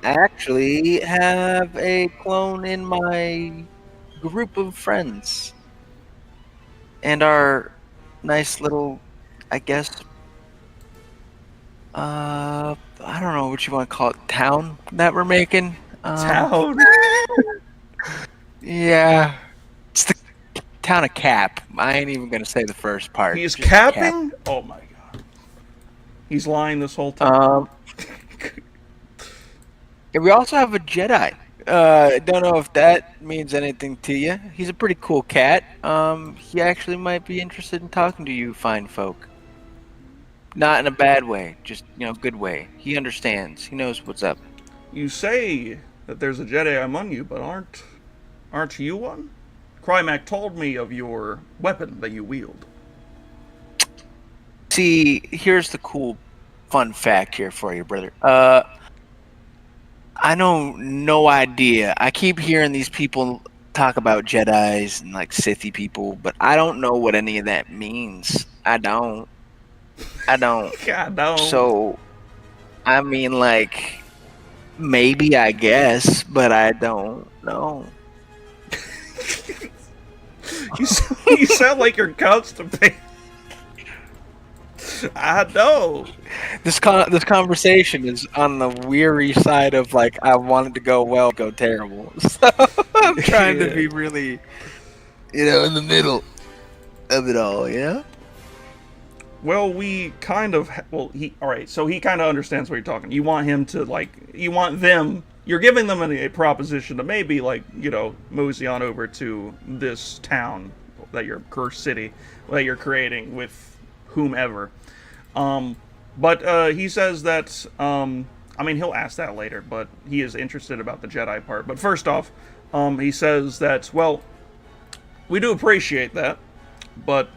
actually have a clone in my group of friends, and our nice little, I guess, I don't know what you want to call it, town that we're making. Town. Yeah, it's the town of Cap. I ain't even gonna say the first part. He's just Cap. capping. Oh my god. He's lying this whole time. And we also have a Jedi. Don't know if that means anything to you. He's a pretty cool cat. He actually might be interested in talking to you fine folk. Not in a bad way, just, good way. He understands. He knows what's up. You say that there's a Jedi among you, but aren't you one? Crimac told me of your weapon that you wield. See, here's the cool fun fact here for you, brother. I know no idea. I keep hearing these people talk about Jedis and like Sithy people, but I don't know what any of that means. I don't. God, no. So, I mean, like, maybe I guess, but I don't know. You sound like you're constipated. I know. This conversation is on the weary side of like I want it to go well, go terrible. So I'm trying to be really, in the middle of it all. Well, we kind of. Alright, so he kind of understands what you're talking. You want him to, you're giving them a proposition to maybe, mosey on over to this town, your cursed city, that you're creating with whomever. But he says that, he'll ask that later, but he is interested about the Jedi part. But first off, he says that, we do appreciate that, but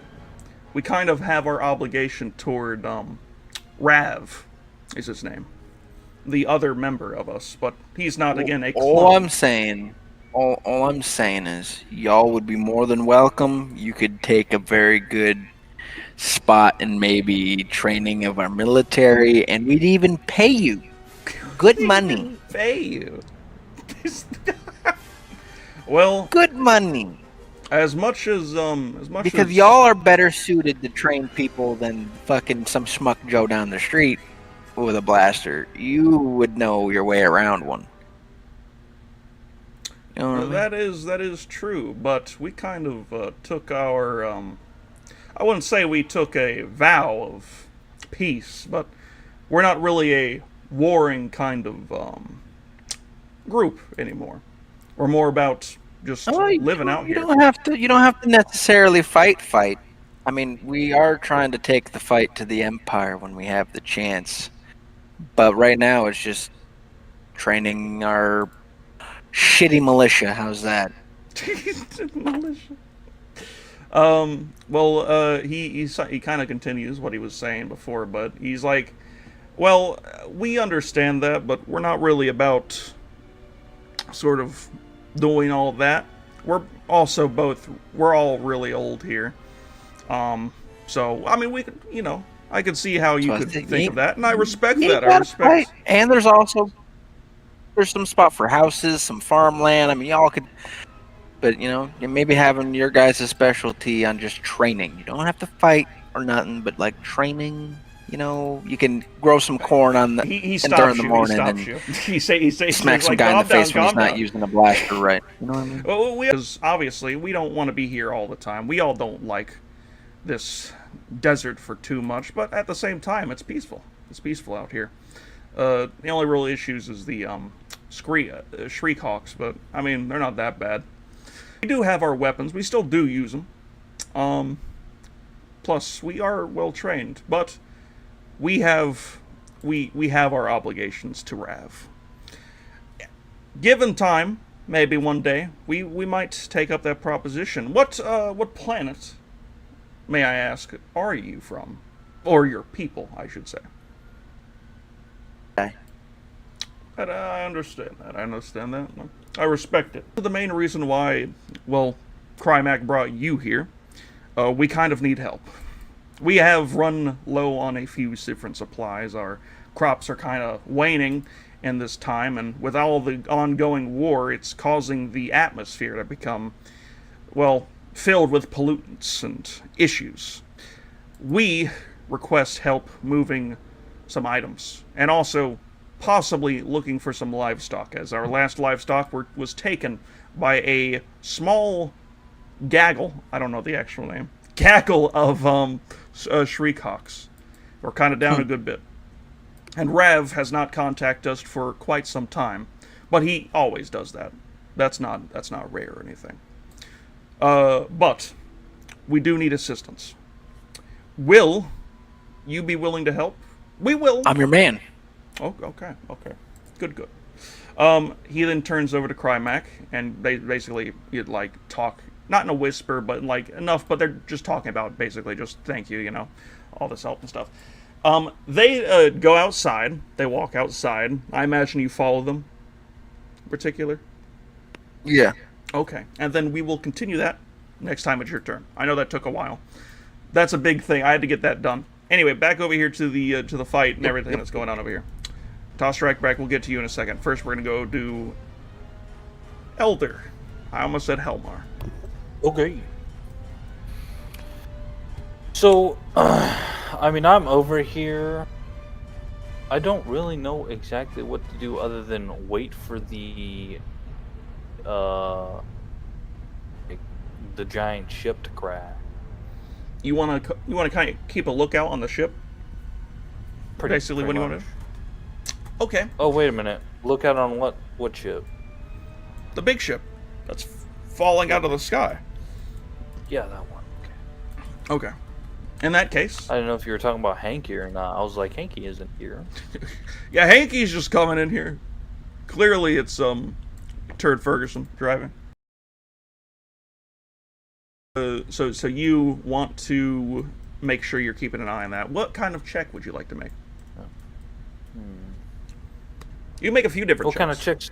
we kind of have our obligation toward Rav, is his name, the other member of us, but he's not again a clone. All I'm saying is, y'all would be more than welcome. You could take a very good spot in maybe training of our military, and we'd even pay you good money. Pay you. Well, good money. As much because y'all are better suited to train people than fucking some schmuck Joe down the street with a blaster. You would know your way around one. You know what I mean? That is true, but we kind of took our I wouldn't say we took a vow of peace, but we're not really a warring kind of group anymore. We're more about just You living out you here. don't have to. You don't have to necessarily fight. I mean, we are trying to take the fight to the Empire when we have the chance. But right now, it's just training our shitty militia. How's that? He kind of continues what he was saying before, but he's like, well, we understand that, but we're not really about sort of doing all that. We're all really old here. So I mean, we could, I could see how you could think of that, and I respect that. I respect. Right. And there's some spot for houses, some farmland. I mean, y'all could. But maybe having your guys' specialty on just training. You don't have to fight or nothing, but like training. You can grow some corn on the He during stops the you. morning He and stops you. He say smack he's some like, guy in the calm down, face when he's calm not down. using a blaster right. You know what I mean? Well, because obviously we don't want to be here all the time. We all don't like this desert for too much, but at the same time, it's peaceful. It's peaceful out here. The only real issues is the shriek hawks, but I mean they're not that bad. We do have our weapons. We still do use them. Plus, we are well trained, but we have our obligations to Rav. Given time, maybe one day we might take up that proposition. What planet, may I ask, are you from, or your people, I should say? Okay. I understand that. I respect it. The main reason why, well, Krymac brought you here, we kind of need help. We have run low on a few different supplies. Our crops are kind of waning in this time, and with all the ongoing war, it's causing the atmosphere to become, well, filled with pollutants and issues. We request help moving some items, and also possibly looking for some livestock, as our last livestock was taken by a small gaggle, I don't know the actual name, gaggle of shriek-hawks. We're kind of down a good bit. And Rav has not contacted us for quite some time, but he always does that. That's not rare or anything. But we do need assistance. Will you be willing to help? We will. I'm your man. Oh, okay. Good. He then turns over to Krymac, and they basically talk, not in a whisper, but like enough, but they're just talking about basically just thank you, all this help and stuff. They go outside, they walk outside. I imagine you follow them in particular? Yeah. Okay, and then we will continue that next time it's your turn. I know that took a while. That's a big thing. I had to get that done. Anyway, back over here to the fight and everything that's going on over here. Toss back, we'll get to you in a second. First, we're going to go do Elder. I almost said Helmar. Okay. So, I mean, I'm over here. I don't really know exactly what to do other than wait for the giant ship to crash. You want to kind of keep a lookout on the ship? Basically, what do you want to do? Okay. Oh, wait a minute. Lookout on what ship? The big ship that's falling out of the sky. Yeah, that one. Okay. In that case, I didn't know if you were talking about Hanky or not. I was like, Hanky isn't here. Yeah, Hanky's just coming in here. Clearly, it's Turd Ferguson driving. So you want to make sure you're keeping an eye on that. What kind of check would you like to make? You can make a few different What checks. kind of checks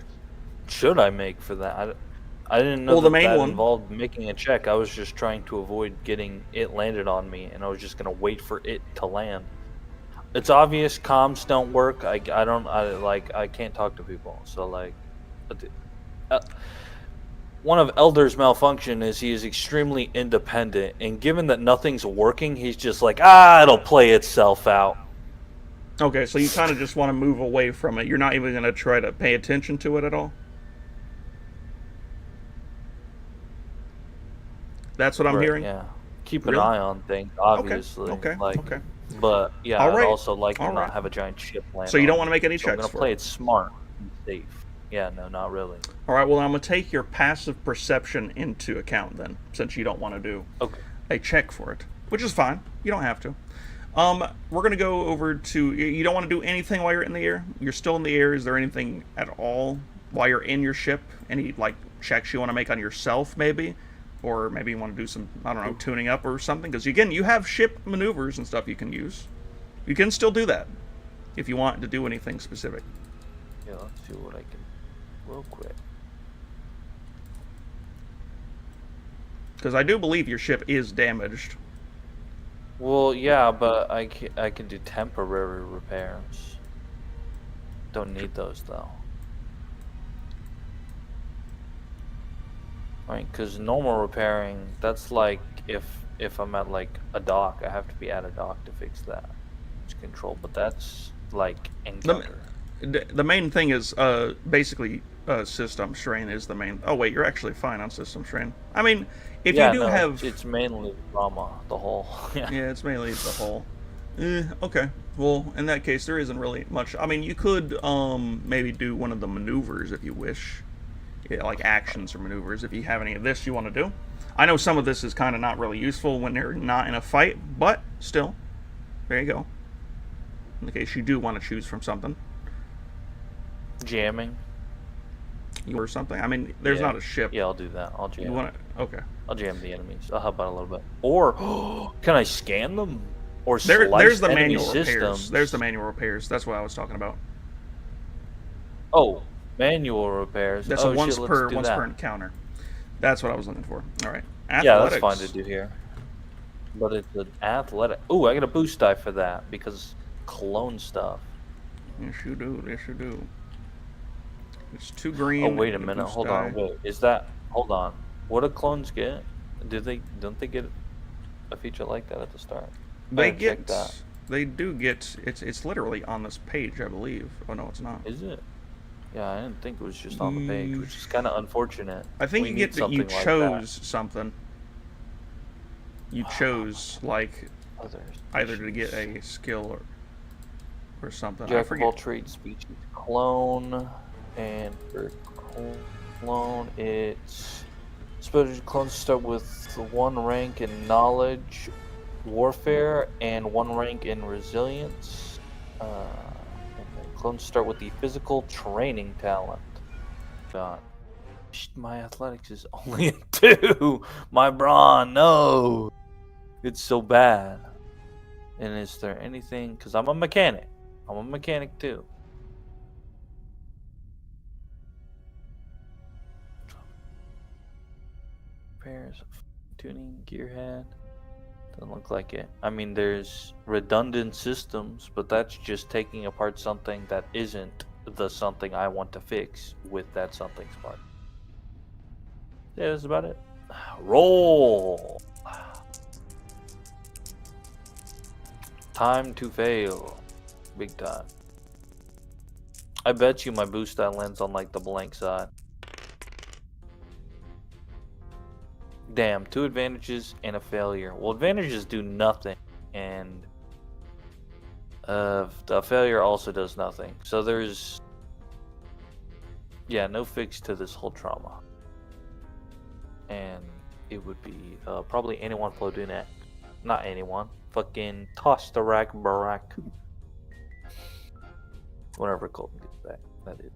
should I make for that? I didn't know Well, the main that one involved making a check. I was just trying to avoid getting it landed on me, and I was just gonna wait for it to land. It's obvious comms don't work. I can't talk to people. So one of Elder's malfunction is he is extremely independent, and given that nothing's working, he's just like, it'll play itself out. Okay, so you kind of just want to move away from it. You're not even going to try to pay attention to it at all? That's what I'm hearing? Yeah. Keep an eye on things, obviously. Okay. But, yeah, All right. I'd also like to All not right. have a giant ship land So you don't on want to make any me. So I'm checks going to for play it? it smart and safe. Yeah, no, not really. All right, well, I'm going to take your passive perception into account then, since you don't want to do Okay. a check for it, which is fine. You don't have to. We're going to go over to... You don't want to do anything while you're in the air? You're still in the air. Is there anything at all while you're in your ship? Any, like, checks you want to make on yourself, maybe? Or maybe you want to do some, I don't know, tuning up or something? Because, again, you have ship maneuvers and stuff you can use. You can still do that if you want to do anything specific. Yeah, let's see what I can... Real quick. Because I do believe your ship is damaged. Well, yeah, but I can do temporary repairs. Don't need those, though. I mean, because normal repairing, that's like if I'm at, like, a dock, I have to be at a dock to fix that. It's control, but that's, like, encounter. The main thing is, basically, system strain is the main... Oh, wait, you're actually fine on system strain. I mean, if you do have... It's mainly trauma, the whole... Yeah, it's mainly the whole... Okay. Well, in that case, there isn't really much... I mean, you could, maybe do one of the maneuvers if you wish. Yeah, like actions or maneuvers, if you have any of this you want to do. I know some of this is kind of not really useful when you're not in a fight, but still, there you go. In the case you do want to choose from something. Jamming. Or something. I mean, there's not a ship. Yeah, I'll do that. I'll jam. You want to? Okay. I'll jam the enemies. I'll help out a little bit. Or can I scan them? Or there's the enemy manual repairs. systems? There's the manual repairs. That's what I was talking about. Oh, manual repairs. That's a once per that. encounter. That's what I was looking for. All right. Athletics. Yeah, that's fine to do here. But it's an athletic. Ooh, I got a boost die for that because clone stuff. Yes, you do. Yes, you do. It's 2 green. Oh, wait a minute. Hold on. Wait. Is that... Hold on. What do clones get? Don't they get a feature like that at the start? They get... They do get... It's literally on this page, I believe. Oh, no, it's not. Is it? Yeah, I didn't think it was just on the page, which is kind of unfortunate. I think you get that you chose something. You chose, like, either to get a skill or something. Jack of all trades, species, clone, and for clone, it's special clones start with 1 rank in knowledge, warfare, and 1 rank in resilience. Clones start with the physical training talent. God, my athletics is only a 2. My brawn, no, it's so bad. And is there anything? Because I'm a mechanic. I'm a mechanic too. Repairs, tuning, gearhead. Doesn't look like it. I mean, there's redundant systems, but that's just taking apart something that isn't the something I want to fix with that something's part. Yeah, that's about it. Roll. Time to fail. Big time. I bet you my boost die lands on like the blank side. Damn, 2 advantages and a failure. Well, advantages do nothing, and the failure also does nothing. So there's, yeah, no fix to this whole trauma. And it would be probably anyone Plodunak. Not anyone. Fucking Tostarak Barak. Whenever Colton gets back, that is.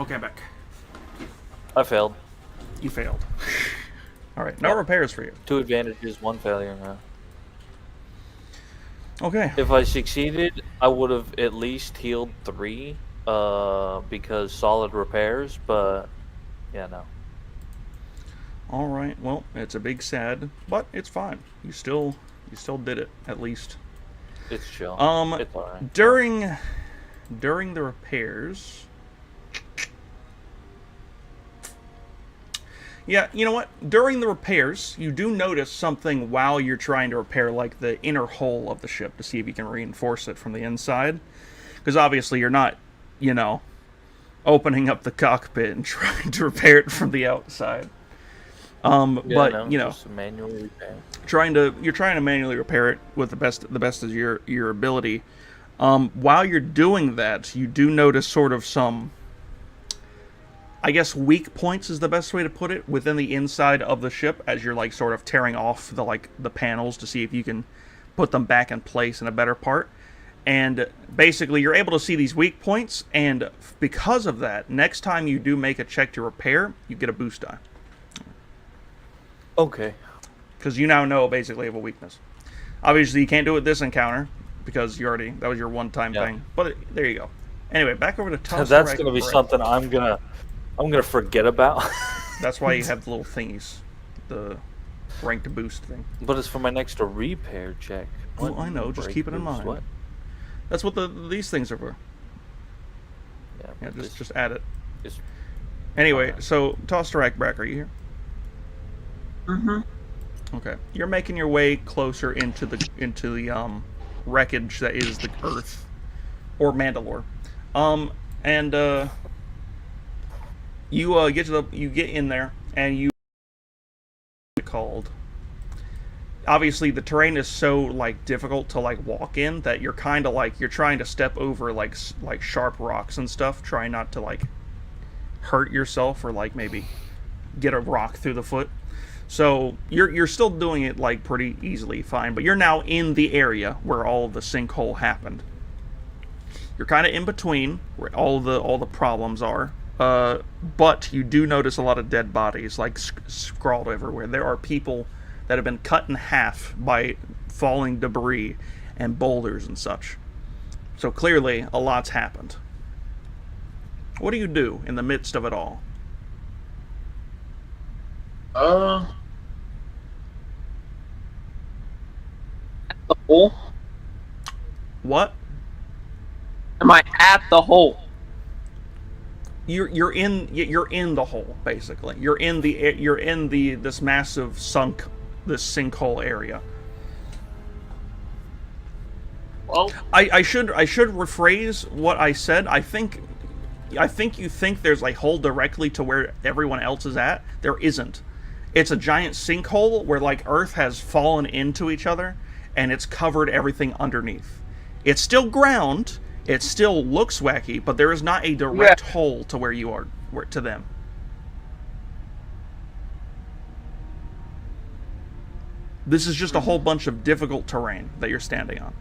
Okay, I'm back. I failed. You failed. Alright, no repairs for you. 2 advantages, 1 failure now. Okay. If I succeeded, I would have at least healed 3, because solid repairs, but yeah, no. Alright, well, it's a big sad, but it's fine. You still did it, at least. It's chill. It's alright. During the repairs... Yeah, you know what? During the repairs, you do notice something while you're trying to repair, like, the inner hull of the ship to see if you can reinforce it from the inside. Because obviously you're not, you know, opening up the cockpit and trying to repair it from the outside. But no, you know, just manually repair. you're trying to manually repair it with the best of your ability. While you're doing that, you do notice sort of some, I guess, weak points is the best way to put it, within the inside of the ship as you're like sort of tearing off the panels to see if you can put them back in place in a better part. And basically, you're able to see these weak points, and because of that, next time you do make a check to repair, you get a boost die. Okay. Because you now know basically of a weakness. Obviously, you can't do it this encounter because that was your one-time thing. But there you go. Anyway, back over to Toss. That's gonna be something I'm gonna forget about. That's why you have the little thingies, the rank to boost thing. But it's for my next repair check. Oh, I know. Just keep it in mind. What? That's what these things are for. Yeah, just add it. Anyway, so Toss to Rackback, are you here? Mm-hmm. Okay, you're making your way closer into the wreckage that is the Earth or Mandalore, and you get in there and you called. Obviously, the terrain is so like difficult to like walk in that you're kind of like you're trying to step over like sharp rocks and stuff, trying not to like hurt yourself or like maybe get a rock through the foot. So you're still doing it like pretty easily, fine. But you're now in the area where all of the sinkhole happened. You're kind of in between where all the problems are. But you do notice a lot of dead bodies like scrawled everywhere. There are people that have been cut in half by falling debris and boulders and such. So clearly a lot's happened. What do you do in the midst of it all? At the hole? What? Am I at the hole? You're in the hole basically. You're in this massive this sinkhole area. Well, I should rephrase what I said. I think you think there's a hole directly to where everyone else is at. There isn't. It's a giant sinkhole where like Earth has fallen into each other and it's covered everything underneath. It's still ground. It still looks wacky, but there is not a direct hole to where you are, to them. This is just a whole bunch of difficult terrain that you're standing on.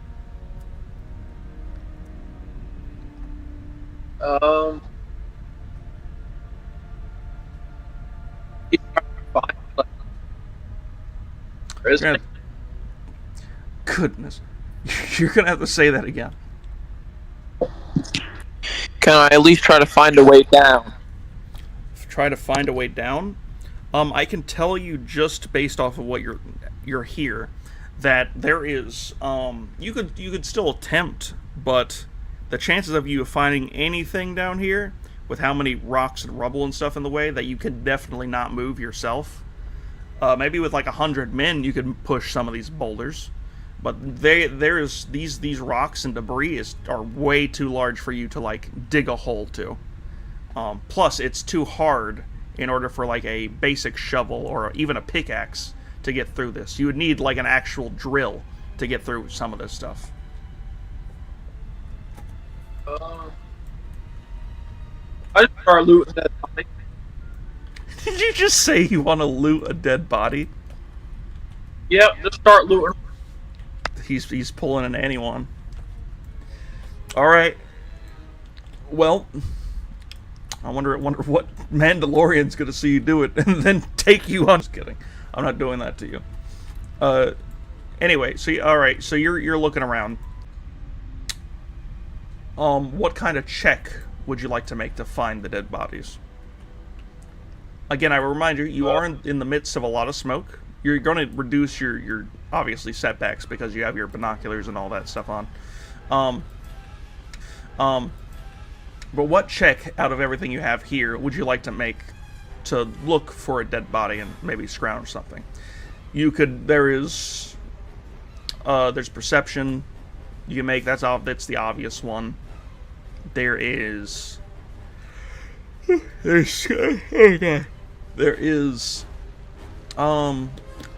Goodness. You're gonna have to say that again. Can I at least try to find a way down? Try to find a way down? I can tell you just based off of what you're here that there is you could still attempt, but the chances of you finding anything down here with how many rocks and rubble and stuff in the way that you could definitely not move yourself. Maybe with like 100 men you could push some of these boulders, but there's these rocks and debris are way too large for you to like dig a hole to. Plus it's too hard in order for like a basic shovel or even a pickaxe to get through this. You would need like an actual drill to get through some of this stuff. I just start looting that body. Did you just say you want to loot a dead body? Yep, just start looting. He's pulling an anyone. Alright. Well, I wonder what Mandalorian's gonna see you do it and then take you on. Just kidding. I'm not doing that to you. Anyway, so alright, so you're looking around. What kind of check would you like to make to find the dead bodies? Again, I will remind you, you are in the midst of a lot of smoke. You're going to reduce your obviously setbacks because you have your binoculars and all that stuff on. But what check out of everything you have here would you like to make to look for a dead body and maybe scrounge something? There's perception. You can make that's the obvious one. There is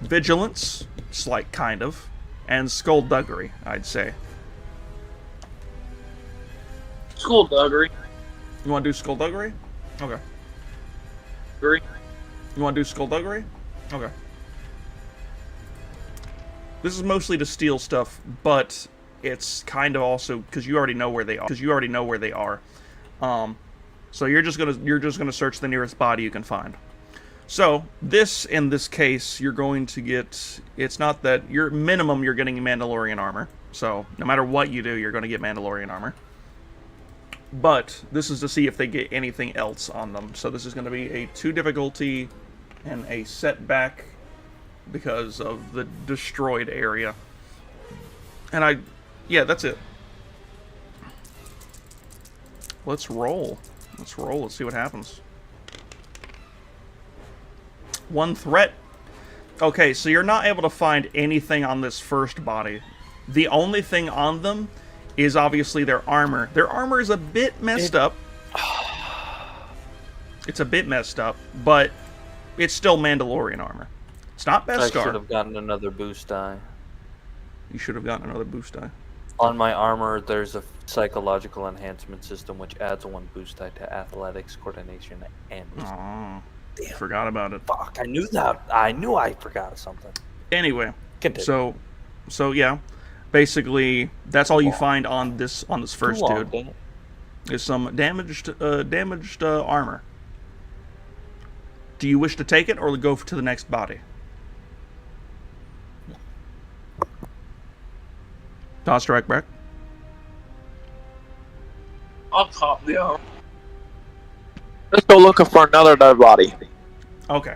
vigilance, kind of, and skullduggery, I'd say. Skullduggery. You want to do skullduggery? Okay. Agree. You want to do skullduggery? Okay. This is mostly to steal stuff, but it's kind of also because you already know where they are. So you're just gonna search the nearest body you can find. So in this case, you're going to get. It's not that you're getting Mandalorian armor. So no matter what you do, you're going to get Mandalorian armor. But this is to see if they get anything else on them. So this is going to be a 2 difficulty and a setback because of the destroyed area. And yeah, that's it. Let's roll. Let's see what happens. 1 threat. Okay, so you're not able to find anything on this first body. The only thing on them is obviously their armor. Their armor is a bit messed up. It's a bit messed up, but it's still Mandalorian armor. It's not Beskar. I should have gotten another boost die. You should have gotten another boost die. On my armor, there's a psychological enhancement system which adds 1 boost die to athletics, coordination, and wisdom. Aw, forgot about it. Fuck, I knew that. I knew I forgot something. Anyway, Continue. so yeah, basically that's all you find on this first dude. Is some damaged armor. Do you wish to take it or go to the next body? Toss strike back. I'll cop the armor. Let's go looking for another dead body. Okay.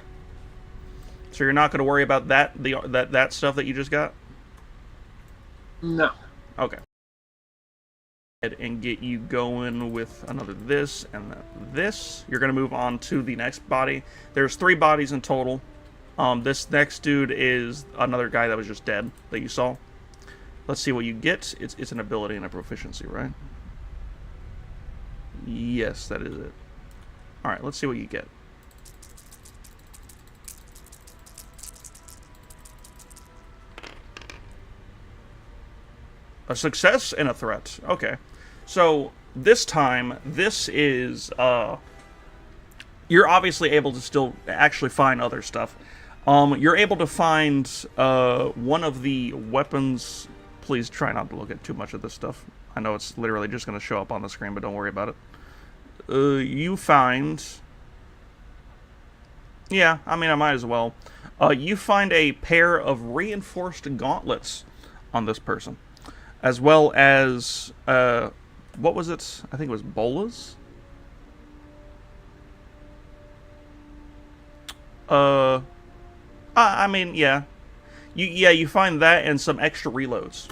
So you're not going to worry about that stuff that you just got? No. Okay. And get you going with another this and this. You're going to move on to the next body. There's 3 bodies in total. This next dude is another guy that was just dead that you saw. Let's see what you get. It's an ability and a proficiency, right? Yes, that is it. Alright, let's see what you get. A success and a threat. Okay. So, this time, this is, you're obviously able to still actually find other stuff. You're able to find, one of the weapons. Please try not to look at too much of this stuff. I know it's literally just going to show up on the screen, but don't worry about it. You find... Yeah, I mean, I might as well. You find a pair of reinforced gauntlets on this person. As well as, what was it? I think it was bolas? I mean, yeah. You find that and some extra reloads.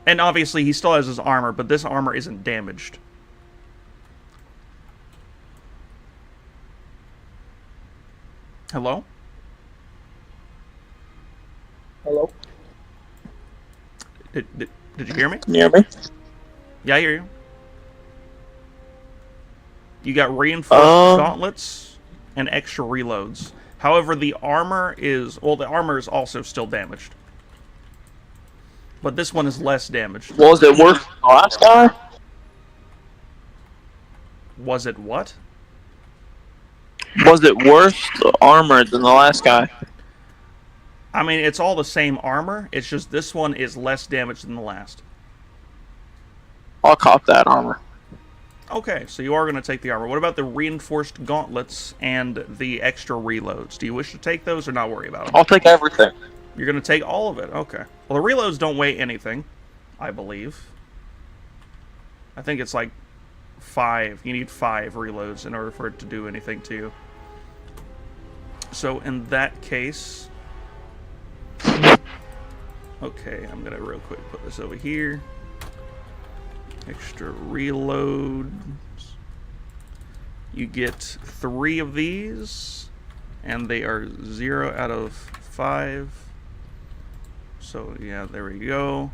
And obviously he still has his armor, but this armor isn't damaged. Hello? Hello? Did you hear me? Can you hear me? Yeah, I hear you. You got reinforced gauntlets and extra reloads. However, the armor is also still damaged. But this one is less damaged. Was it worse than the last guy? Was it what? Was it worse armored than the last guy? I mean, it's all the same armor. It's just this one is less damaged than the last. I'll cop that armor. Okay, so you are going to take the armor. What about the reinforced gauntlets and the extra reloads? Do you wish to take those or not worry about them? I'll take everything. You're going to take all of it? Okay. Well, the reloads don't weigh anything, I believe. I think it's like 5. You need 5 reloads in order for it to do anything to you. So in that case... Okay, I'm going to real quick put this over here. Extra reloads. You get 3 of these, and they are 0 out of 5. So yeah, there we go.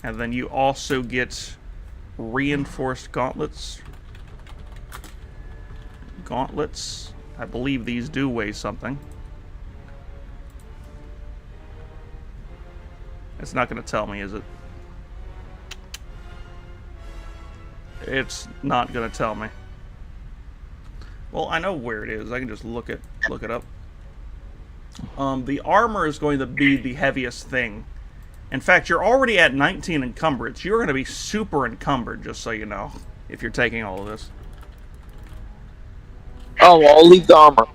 And then you also get reinforced gauntlets. I believe these do weigh something. It's not going to tell me, is it? it's not gonna tell me. Well, I know where it is. I can just look it up. The armor is going to be the heaviest thing. In fact, you're already at 19 encumbrance. You're going to be super encumbered, just so you know, if you're taking all of this. Oh, well, I'll leave the armor.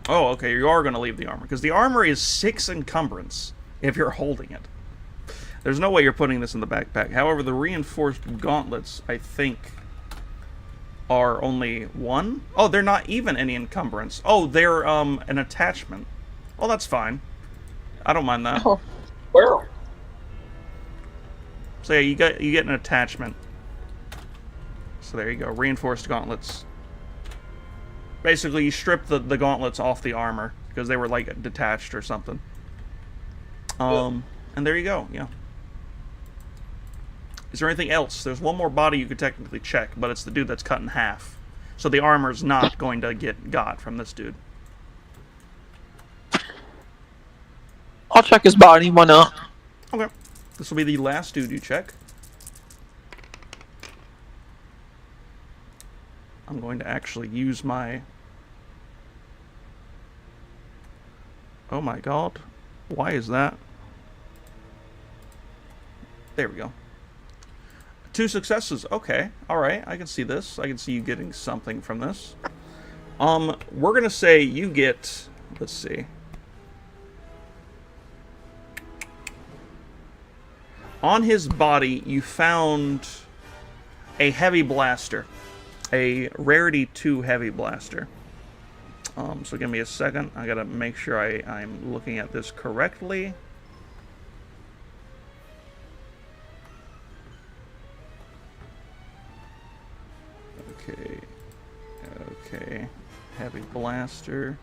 Oh, okay, you are going to leave the armor, because the armor is 6 encumbrance if you're holding it. There's no way you're putting this in the backpack. However, the reinforced gauntlets, I think, are only 1. Oh, they're not even any encumbrance. Oh, they're an attachment. Oh, that's fine. I don't mind that. Oh, well. So yeah, you get an attachment. So there you go, reinforced gauntlets. Basically, you strip the gauntlets off the armor because they were like detached or something. And there you go. Yeah. Is there anything else? There's one more body you could technically check, but it's the dude that's cut in half. So the armor's not going to get got from this dude. I'll check his body. Why not? Okay. This will be the last dude you check. I'm going to actually use my... Oh my god. Why is that? There we go. 2 successes. Okay. Alright. I can see this. I can see you getting something from this. We're gonna say you get... Let's see. On his body, you found a heavy blaster. A rarity 2 heavy blaster. So give me a second. I gotta make sure I'm looking at this correctly. Okay. Okay. Heavy blaster.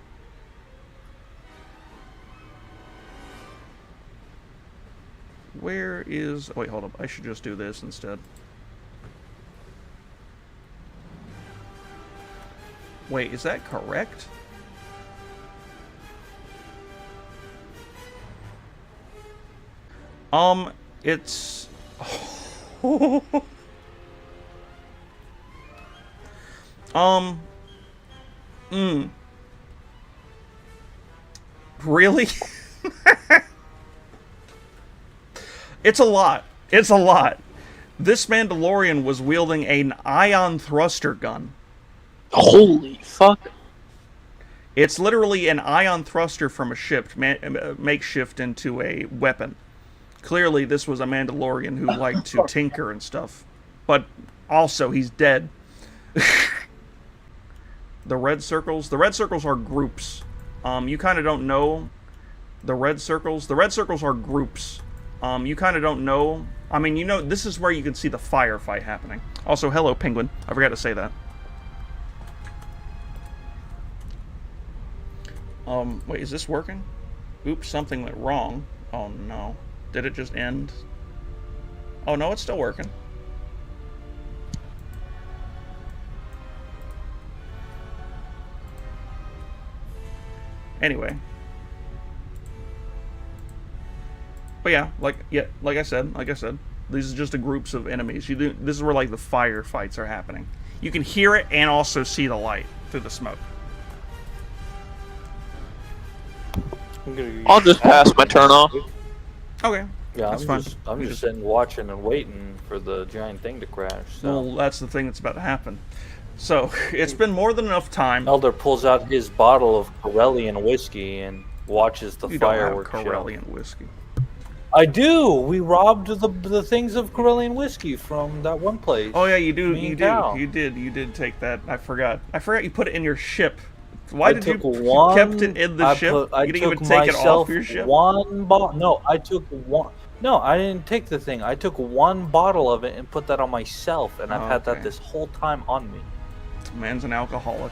Where is... Wait, hold up. I should just do this instead. Wait, is that correct? It's... Really? It's a lot. It's a lot. This Mandalorian was wielding an ion thruster gun. Holy fuck. It's literally an ion thruster from a ship, makeshift into a weapon. Clearly, this was a Mandalorian who liked to tinker and stuff. But also, he's dead. The red circles are groups. You kind of don't know the red circles. The red circles are groups. You kind of don't know. I mean, you know, this is where you can see the firefight happening. Also, hello, Penguin. I forgot to say that. Wait, is this working? Oops, something went wrong. Oh, no. Did it just end? Oh, no, it's still working. Anyway. But yeah, like I said, these are just the groups of enemies. This is where like the firefights are happening. You can hear it and also see the light through the smoke. I'll just pass my turn off. Okay. Yeah, that's fine. I'm just sitting watching and waiting for the giant thing to crash. So. Well, that's the thing that's about to happen. So, it's been more than enough time. Elder pulls out his bottle of Corellian whiskey and watches the fireworks show. You don't have Corellian whiskey. I do. We robbed the things of Corellian whiskey from that one place. Oh yeah, you do. You did take that. I forgot. You put it in your ship. Why did you kept it in the ship? You didn't even take it off your ship. No, I took one. No, I didn't take the thing. I took one bottle of it and put that on myself, and I've had that this whole time on me. Man's an alcoholic.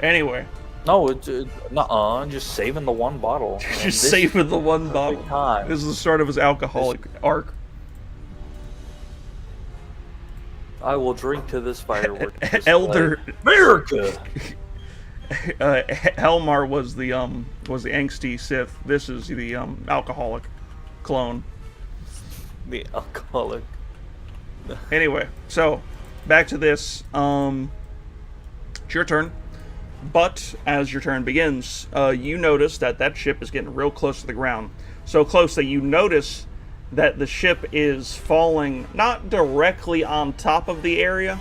Anyway. No, it's just saving the one bottle. Just saving the one bottle. Time. This is the start of his alcoholic arc. I will drink to this firework. Elder America. Helmar was the angsty Sith. This is the alcoholic clone. The alcoholic. Anyway, so back to this. It's your turn. But as your turn begins, you notice that that ship is getting real close to the ground. So close that you notice that the ship is falling not directly on top of the area,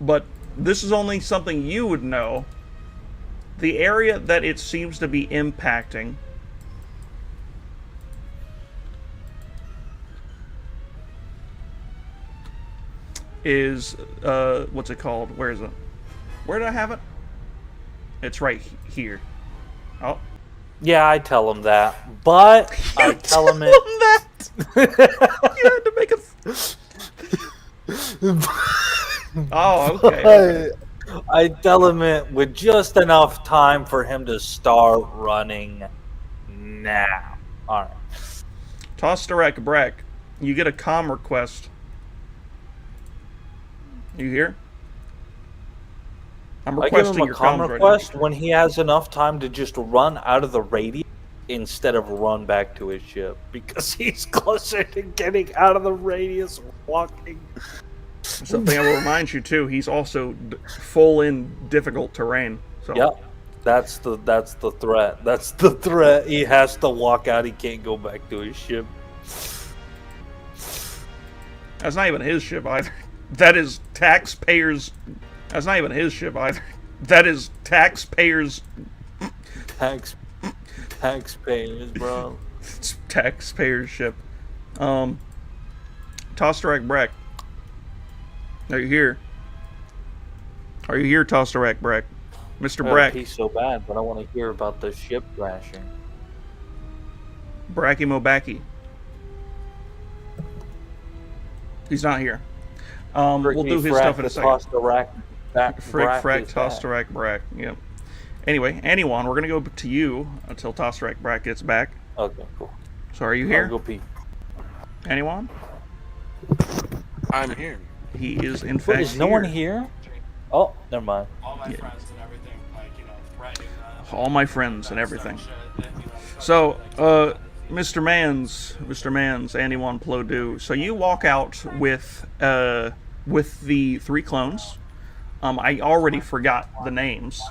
but this is only something you would know. The area that it seems to be impacting is, what's it called? Where is it? Where did I have it? It's right here. Oh. Yeah, I tell him that, but I tell him it. That. You had to make it. Oh, okay. I tell him it with just enough time for him to start running now. All right. Tosterek Breck, you get a comm request. You hear? I'm I give him requesting a your comm comms request right when he has enough time to just run out of the radius instead of run back to his ship because he's closer to getting out of the radius walking. Something I will remind you too. He's also full in difficult terrain. So. Yep, that's the threat. That's the threat. He has to walk out. He can't go back to his ship. That's not even his ship either. That is taxpayers. That's not even his ship either. That is taxpayers. Taxpayers, bro. It's taxpayers' ship. Tosterek Breck. Are you here? Are you here, Tosterek Breck? Mr. Breck. He's so bad, but I want to hear about the ship crashing. Bracky Mobaki. He's not here. We'll do his stuff in a second. Frick, frack, Tosterek Brack. Yep. Anyway, anyone, we're gonna go to you until Tosterek Brack gets back. Okay, cool. So are you here? I'll go pee. Anyone? I'm here. He is in fact Is no one here? Oh, never mind. All my friends and everything, like, threatening all my friends and everything. So, Mr. Mans, anyone Plodu. So you walk out with the 3 clones. I already forgot the names,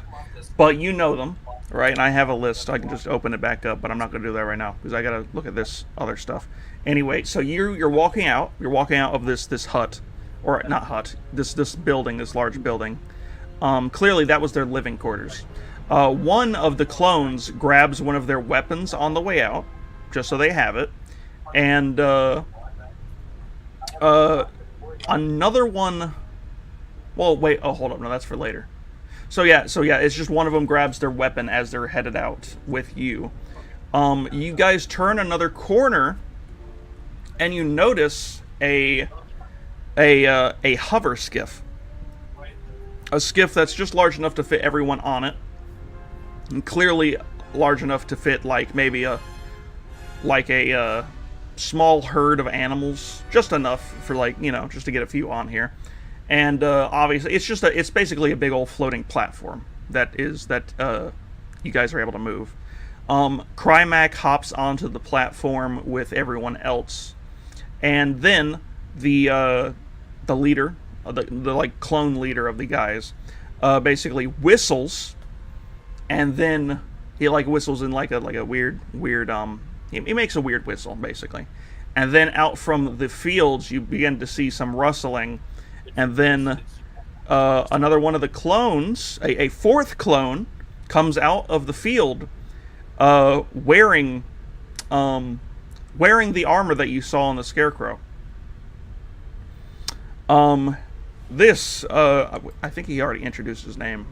but you know them, right? And I have a list. I can just open it back up, but I'm not going to do that right now because I got to look at this other stuff. Anyway, so you're walking out. You're walking out of this hut, or not hut. This building, this large building. Clearly, that was their living quarters. One of the clones grabs one of their weapons on the way out, just so they have it, and another one. Well, wait. Oh, hold up. No, that's for later. So yeah. It's just one of them grabs their weapon as they're headed out with you. You guys turn another corner, and you notice a hover skiff. A skiff that's just large enough to fit everyone on it, and clearly large enough to fit like maybe a small herd of animals, just enough for just to get a few on here. And obviously, it's basically a big old floating platform that you guys are able to move. Krymac hops onto the platform with everyone else, and then the leader, the clone leader of the guys, basically whistles, and then he whistles in like a weird he makes a weird whistle basically, and then out from the fields you begin to see some rustling. And then another one of the clones, a 4th clone, comes out of the field wearing the armor that you saw on the Scarecrow. I think he already introduced his name.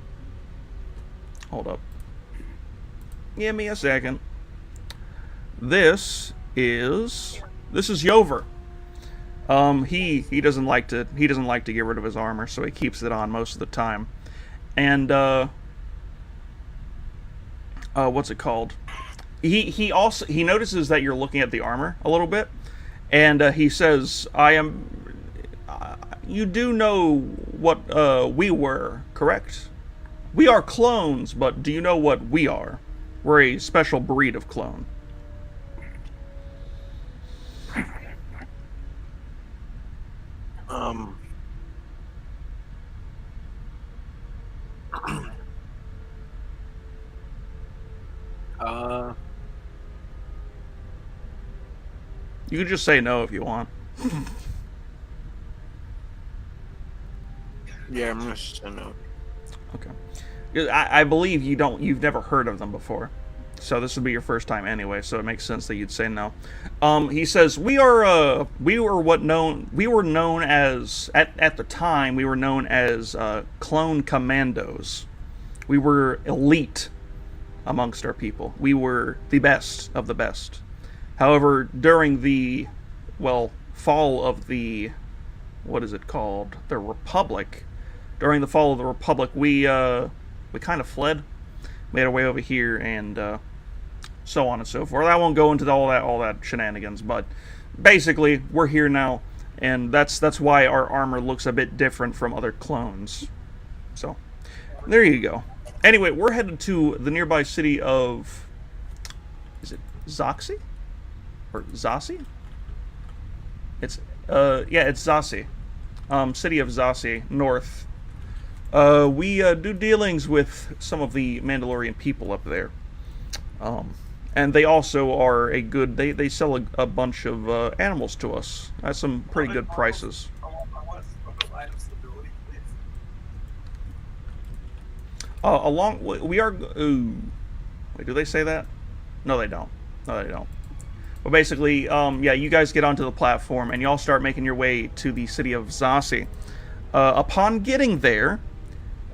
Hold up. Give me a second. This is Yover. He doesn't like to get rid of his armor, so he keeps it on most of the time. And what's it called? He notices that you're looking at the armor a little bit, and he says, you do know what we were, correct? We are clones, but do you know what we are? We're a special breed of clone. Um. You can just say no if you want. Yeah, I'm gonna say no. Okay. I believe you've never heard of them before. So this would be your first time anyway, so it makes sense that you'd say no. He says we were known as at the time we were known as clone commandos. We were elite amongst our people. We were the best of the best. However, during the fall of the what is it called? The Republic. During the fall of the Republic, we kind of fled, made our way over here, and so on and so forth. I won't go into all that shenanigans, but basically, we're here now, and that's why our armor looks a bit different from other clones. So, there you go. Anyway, we're headed to the nearby city of... Is it Zoxy? Or Zasi? It's Zasi. City of Zasi, north. We do dealings with some of the Mandalorian people up there. And they also are they sell a bunch of animals to us at some pretty good prices. We are... Ooh. Wait, do they say that? No, they don't. No, they don't. But basically, yeah, you guys get onto the platform, and y'all start making your way to the city of Zasi. Upon getting there,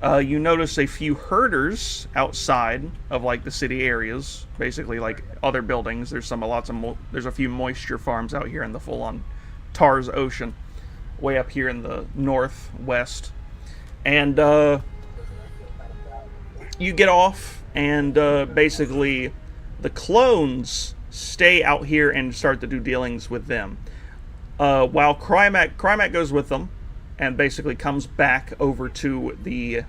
you notice a few herders outside of, like, the city areas. Basically, like, other buildings. There's a few moisture farms out here in the full-on Tars Ocean. Way up here in the northwest. And, you get off, and basically the clones stay out here and start to do dealings with them. While Krymac goes with them, and basically comes back over to the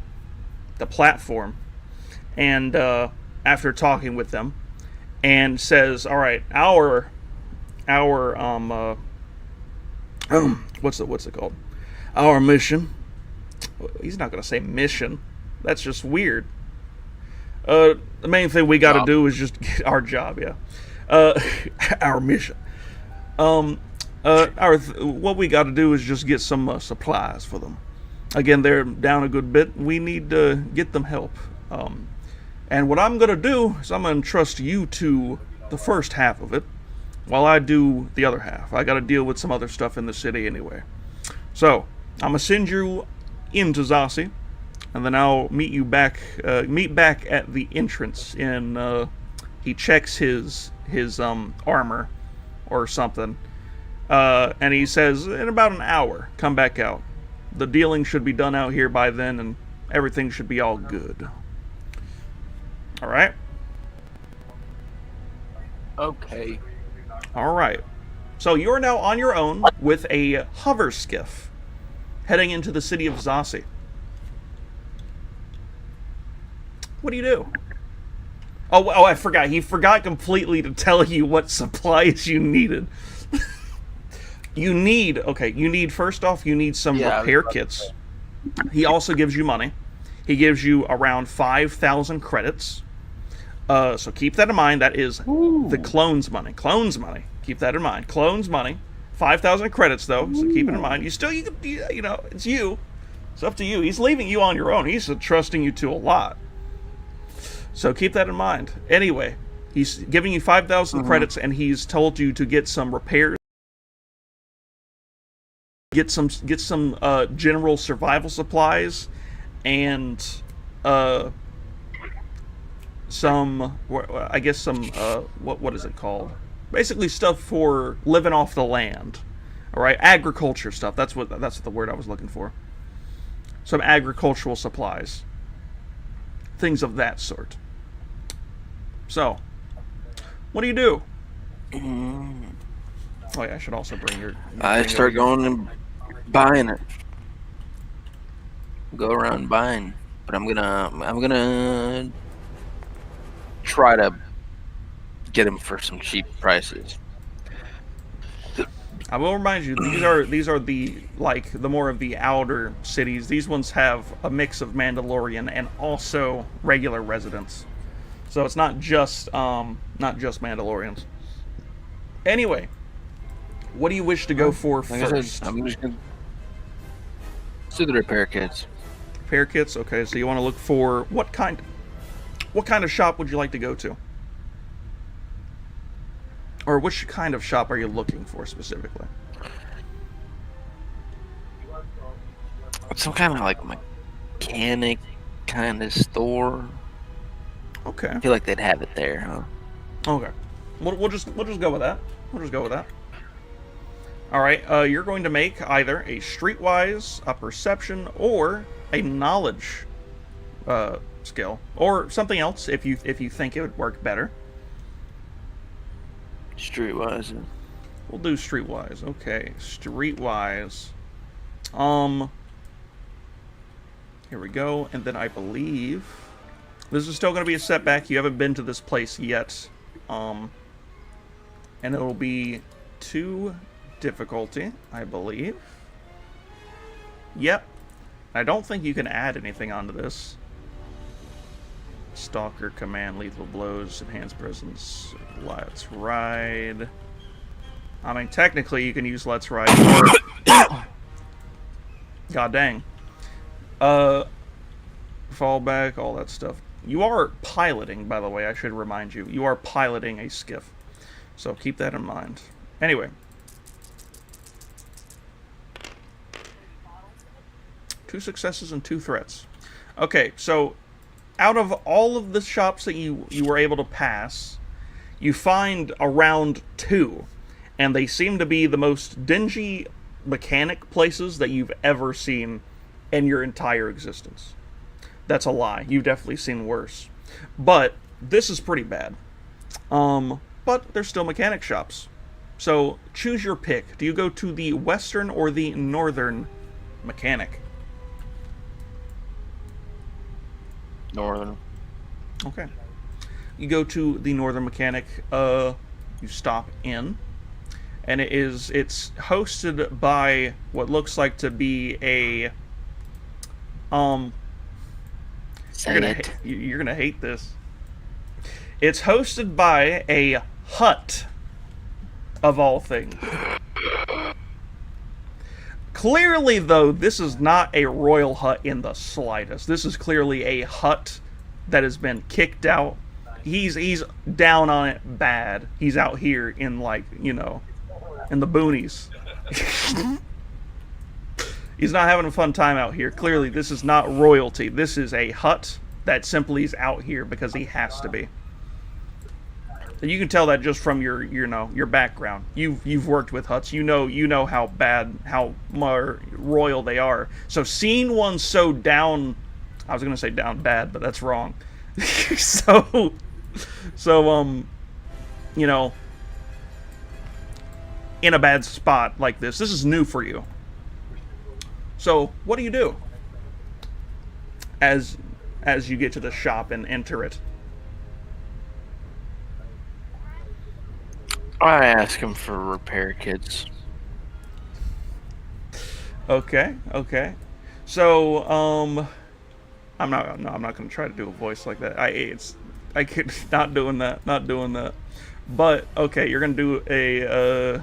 platform, and after talking with them, and says, "All right, our what's it called? Our mission." He's not gonna say mission. That's just weird. The main thing we got to do is just get our job, yeah. Our mission. What we got to do is just get some supplies for them. Again, they're down a good bit. We need to get them help. And what I'm going to do is I'm going to entrust you to the first half of it, while I do the other half. I got to deal with some other stuff in the city anyway. So, I'm going to send you into Zasi, and then I'll meet back at the entrance. He checks his armor or something, and he says, in about an hour, come back out. The dealing should be done out here by then, and everything should be all good. All right. Okay. All right. So you're now on your own with a hover skiff, heading into the city of Zasi. What do you do? Oh, I forgot. He forgot completely to tell you what supplies you needed. You need first off, you need some repair kits. He also gives you money. He gives you around 5,000 credits. So keep that in mind. That is the clones' money. Clones' money. Keep that in mind. Clones' money. 5,000 credits, though. So keep it in mind. It's you. It's up to you. He's leaving you on your own. He's trusting you to a lot. So keep that in mind. Anyway, he's giving you 5,000 credits, and he's told you to get some repairs. Get some general survival supplies, and what is it called? Basically stuff for living off the land. All right, agriculture stuff. That's the word I was looking for. Some agricultural supplies, things of that sort. So, what do you do? Oh yeah, I should also bring your. I start going and buying it. Go around buying, but I'm gonna try to get them for some cheap prices. I will remind you, these are the the more of the outer cities. These ones have a mix of Mandalorian and also regular residents. So it's not just Mandalorians. Anyway, what do you wish to go for Like I first? said, I'm just gonna do the repair kits. Repair kits. Okay, so you want to look for what kind of shop would you like to go to? Or which kind of shop are you looking for specifically? Some kind of like mechanic kind of store. Okay. I feel like they'd have it there, huh? Okay. We'll just go with that. We'll just go with that. All right. You're going to make either a streetwise, a perception, or a knowledge skill, or something else if you think it would work better. Streetwise. We'll do streetwise. Okay, streetwise. Here we go. And then I believe this is still going to be a setback. You haven't been to this place yet. And it'll be 2 difficulty, I believe. Yep. I don't think you can add anything onto this. Stalker, command, lethal blows, enhanced presence, let's ride. I mean, technically you can use let's ride. God dang. Fallback, all that stuff. You are piloting, by the way, I should remind you. You are piloting a skiff. So keep that in mind. Anyway. 2 successes and 2 threats. Okay, so out of all of the shops that you were able to pass, you find around 2. And they seem to be the most dingy mechanic places that you've ever seen in your entire existence. That's a lie. You've definitely seen worse. But this is pretty bad. But they're still mechanic shops. So choose your pick. Do you go to the western or the northern mechanic? Northern. Okay. You go to the northern mechanic. You stop in. And it's hosted by what looks like to be a you're gonna hate this. It's hosted by a hut, of all things. Clearly, though, this is not a royal hut in the slightest. This is clearly a hut that has been kicked out. He's down on it bad. He's out here in, like, you know, in the boonies. He's not having a fun time out here. Clearly, this is not royalty. This is a hut that simply is out here because he has to be. And you can tell that just from your background. You've worked with huts. You know how bad, how more royal they are. So seeing one so down, I was gonna say down bad, but that's wrong. so you know, in a bad spot like this is new for you. So what do you do as you get to the shop and enter it? I ask him for repair kits. Okay. So I'm not gonna try to do a voice like that. I could not doing that. But okay, you're gonna do a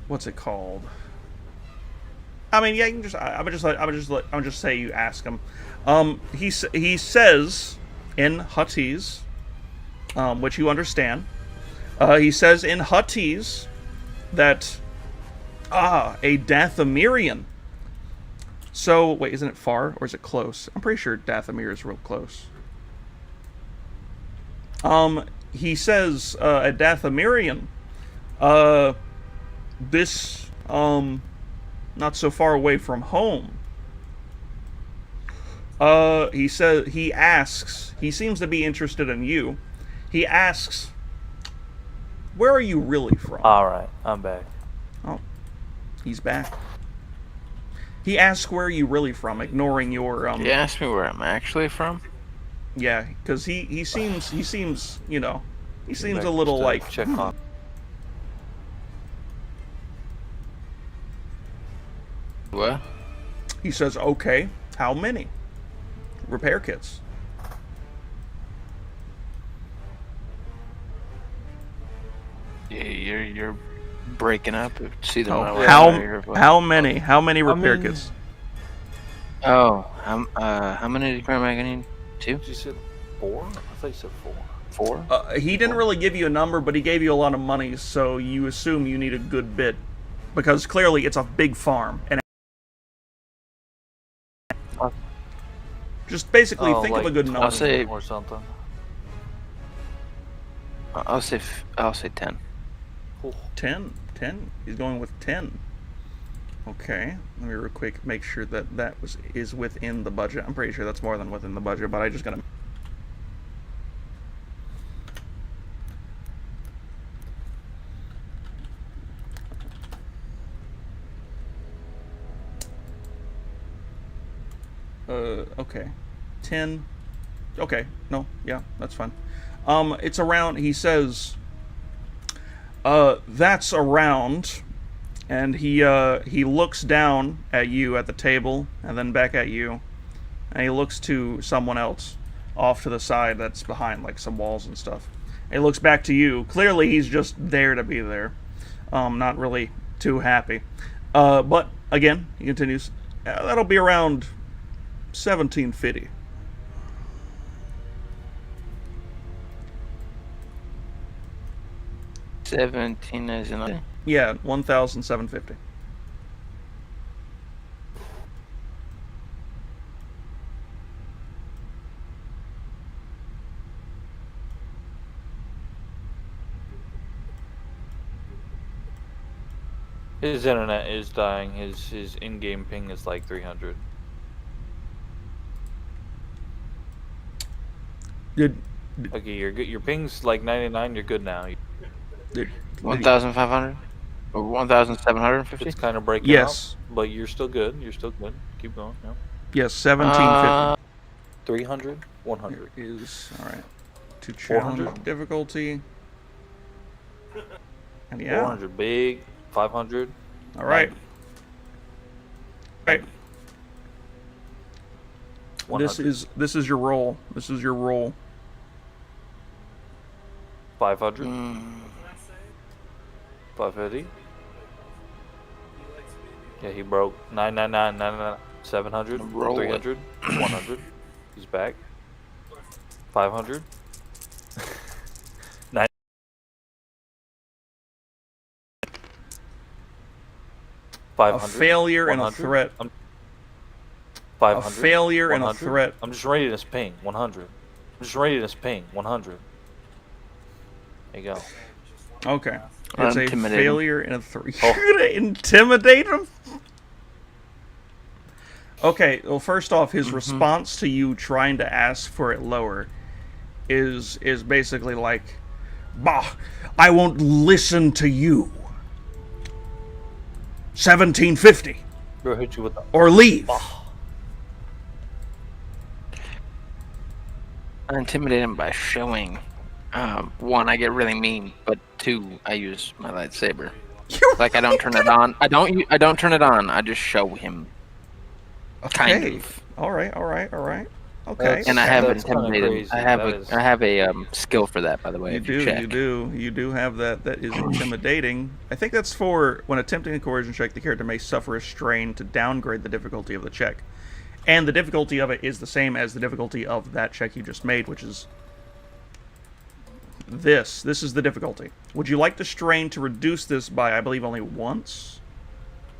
what's it called? I mean, yeah, you can just. I would just say you ask him. He says in Huttese, which you understand. He says in Huttese that a Dathomirian. So wait, isn't it far or is it close? I'm pretty sure Dathomir is real close. He says a Dathomirian. This not so far away from home. He seems to be interested in you. He asks, where are you really from? Alright, I'm back. Oh, he's back. He asks where are you really from, ignoring your He asked me where I'm actually from. Yeah, because he seems, you know, He seems a little like check on. What? He says, "Okay, how many repair kits?" Yeah, you're breaking up. It's either my Oh, way or your voice. how many? How many repair mean- kits? Oh, how many am I gonna need? 2? Did you say 4? I thought you said 4. 4? He didn't really give you a number, but he gave you a lot of money, so you assume you need a good bit, because clearly it's a big farm. And just basically think of a good number. I'll say- or something. I'll say 10. 10. 10. He's going with 10. Okay, let me real quick make sure that is within the budget. I'm pretty sure that's more than within the budget, but I just gotta. Okay, 10. Okay, no, yeah, that's fine. It's around. He says, that's around. And he looks down at you at the table, and then back at you, and he looks to someone else off to the side that's behind like some walls and stuff. And he looks back to you. Clearly, he's just there to be there, not really too happy. But again, he continues. That'll be around 1750. $17 is another. Yeah, 1,750. His internet is dying. His in-game ping is like 300. Did Okay, you're good. Your ping's like 99. You're good now. 1,500 or 1,750. It's kind of breaking Yes. up, but you're still good. You're still good. Keep going. Yeah. Yes, 1750. 300, 100. Here is alright. To challenge 400. difficulty. And yeah. 400 big. 500. Alright. Alright. 100. This is your roll. This is your roll. 500. 550. Yeah, he broke. 999, 999, 700, Roll it. 300, 100. He's back. 500. 9. A 500. failure and a 100. threat. 500. A failure and a 100. threat. I'm just rating this ping. 100. I'm just rating this ping. 100. There you go. Okay. It's a Intimidate him. failure and a threat. Oh. You're gonna intimidate him? Okay, well first off, his response to you trying to ask for it lower is basically like, "Bah, I won't listen to you. 1750 Bro, hit you with the. or leave." I intimidate him by showing. 1, I get really mean, but 2, I use my lightsaber. Like I don't turn it on. I don't turn it on. I just show him. Kind Okay. of. All right. Okay. That's- And I have That's kinda intimidated. crazy. I have That a is- I have a skill for that, by the way. You if do, check. you do have that. That is intimidating. I think that's for when attempting a coercion check, the character may suffer a strain to downgrade the difficulty of the check. And the difficulty of it is the same as the difficulty of that check you just made, which is this. This is the difficulty. Would you like to strain to reduce this by, I believe, only once?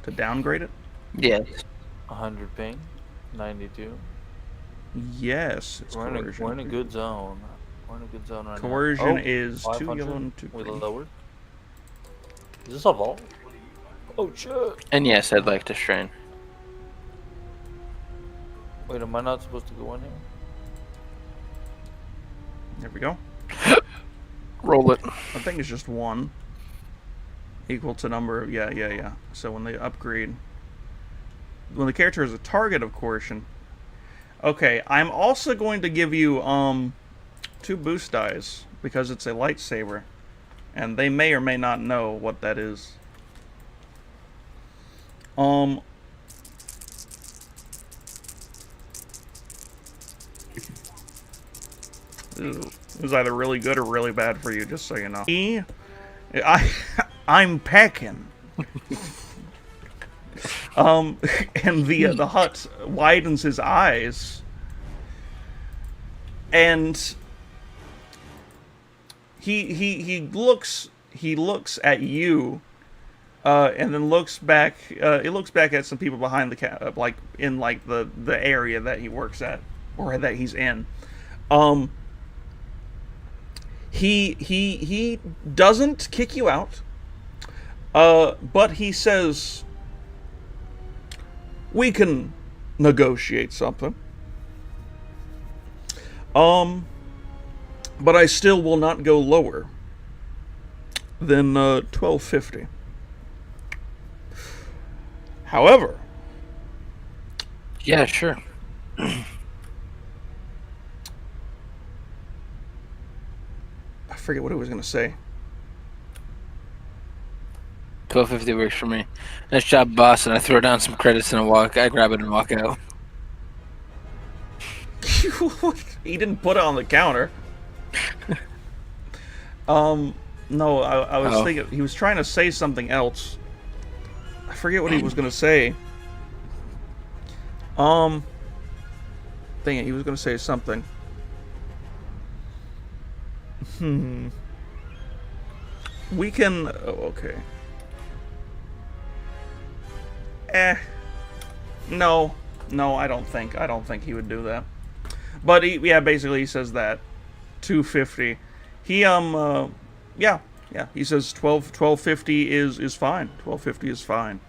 To downgrade it? Yes. 100 ping. 92. Yes, it's We're in coercion. a good zone. We're in a good zone right Coercion now. is 2 500. yellow and 2 We green. lowered. Is this a vault? Oh shit! And yes, I'd like to strain. Wait, am I not supposed to go in here? There we go. Roll it. I think it's just 1. Equal to number of, yeah. So when they upgrade, when the character is a target of coercion. Okay, I'm also going to give you 2 boost dice because it's a lightsaber, and they may or may not know what that is. It was either really good or really bad for you, just so you know. I'm packing. And the Hutt widens his eyes, and he looks at you, and then looks back. It looks back at some people behind the like in like the area that he works at or that he's in. He doesn't kick you out, but he says, we can negotiate something. But I still will not go lower than 1250. However, Yeah, sure. I forget what I was going to say. 1250 works for me. Nice job, boss. And I throw down some credits and I grab it and walk out. He didn't put it on the counter. No, I was thinking he was trying to say something else. I forget what he was gonna say. Dang it, he was gonna say something. We can. Oh, okay. No, I don't think he would do that. But basically he says that 250. He yeah. He says 1250 is fine. 1250 is fine.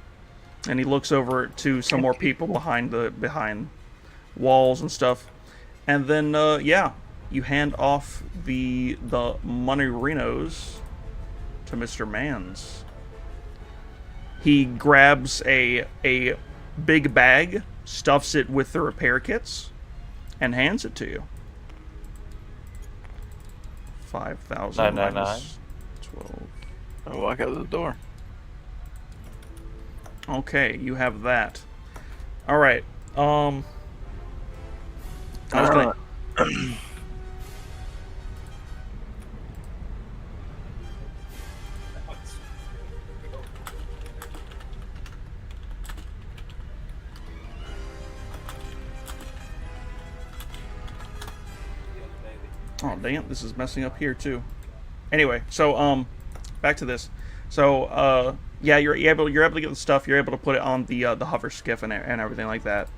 And he looks over to some more people behind walls and stuff. And then yeah, you hand off the money Renos to Mr. Mans. He grabs a big bag, stuffs it with the repair kits, and hands it to you. 5,000 minus 12. I walk out the door. Okay, you have that. All right. I was gonna. Oh, dang it, this is messing up here too. Anyway, so back to this. So yeah, you're able to get the stuff. You're able to put it on the hover skiff and everything like that.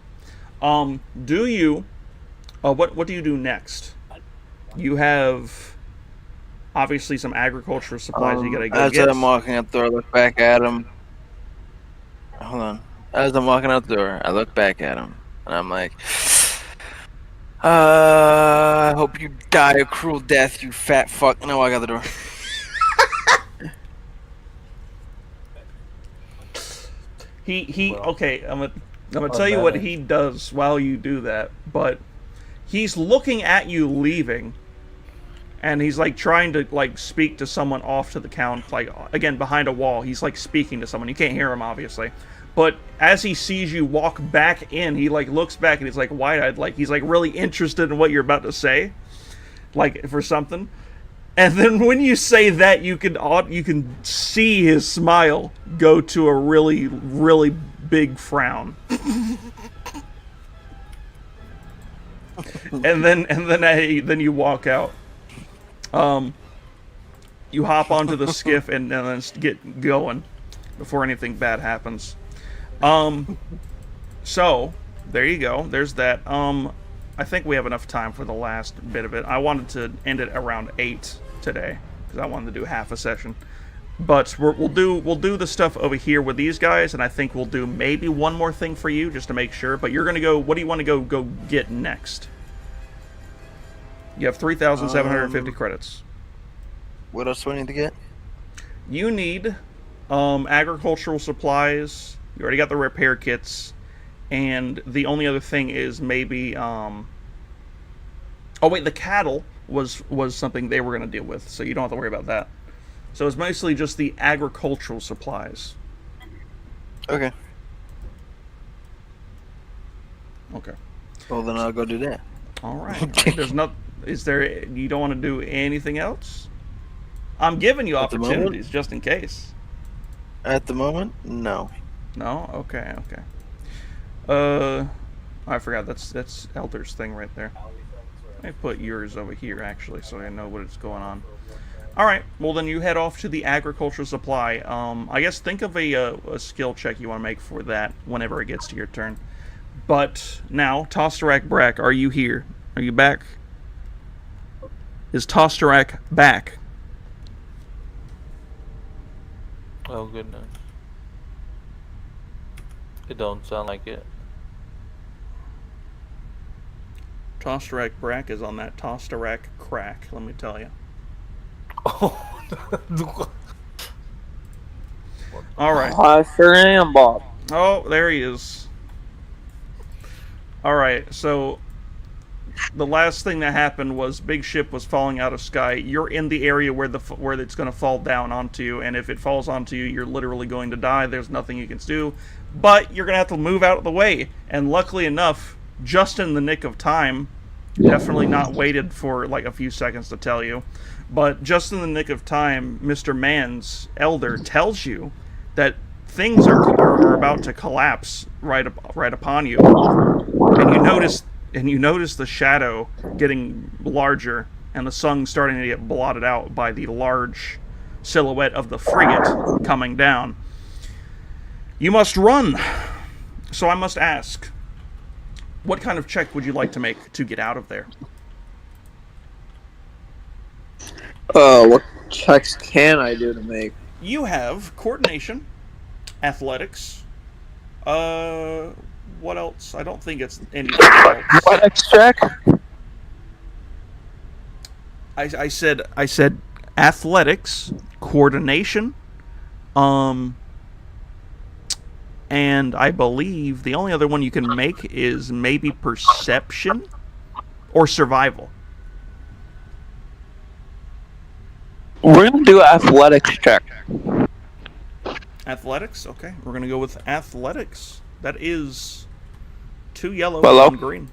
Do you? What do you do next? You have obviously some agricultural supplies you gotta go as get. I'm walking out the door, I look back at him. Hold on. As I'm walking out the door, I look back at him, and I'm like, I hope you die a cruel death, you fat fuck. And I walk out the door. Okay, I'm gonna tell you what he does while you do that, but he's looking at you leaving, and he's like trying to like speak to someone off to the count, like again behind a wall. He's like speaking to someone. You can't hear him obviously, but as he sees you walk back in, he like looks back and he's like wide-eyed, like he's like really interested in what you're about to say, like for something. And then when you say that, you can see his smile go to a really, really big frown. and then you walk out. You hop onto the skiff and then get going before anything bad happens. So there you go. There's that. I think we have enough time for the last bit of it. I wanted to end it around 8 today because I wanted to do half a session. But we'll do the stuff over here with these guys, and I think we'll do maybe one more thing for you just to make sure. But you're gonna go. What do you want to go get next? You have 3,750 credits. What else do I need to get? You need agricultural supplies. You already got the repair kits, and the only other thing is maybe oh wait, the cattle. was something they were going to deal with, so you don't have to worry about that. So it's mostly just the agricultural supplies. Okay. Okay. Well, then I'll go do that. All right. There's not. Is there? You don't want to do anything else? I'm giving you At the moment? opportunities just in case. At the moment, no. No. Okay. I forgot. That's Elder's thing right there. I put yours over here actually, so I know what's going on. All right. Well, then you head off to the agricultural supply. I guess think of a skill check you want to make for that whenever it gets to your turn. But now, Tostarak Brack, are you here? Are you back? Is Tostarak back? Oh goodness. It don't sound like it. Tostarak Brack is on that Tostarak crack, let me tell you. Oh. All right. I sure am, Bob. Oh, there he is. All right, so the last thing that happened was big ship was falling out of sky. You're in the area where it's going to fall down onto you, and if it falls onto you, you're literally going to die. There's nothing you can do, but you're going to have to move out of the way. And luckily enough, just in the nick of time, definitely not waited for like a few seconds to tell you, but just in the nick of time, Mr. Mann's elder tells you that things are about to collapse right upon you, and you notice the shadow getting larger and the sun starting to get blotted out by the large silhouette of the frigate coming down. You must run. So I must ask, what kind of check would you like to make to get out of there? What checks can I do to make? You have coordination, athletics. What else? I don't think it's anything else. Athletics check? I said athletics, coordination, and I believe the only other one you can make is maybe perception or survival. We're gonna do athletics check. Athletics? Okay, we're gonna go with athletics. That is 2 yellow, Hello? 1 green.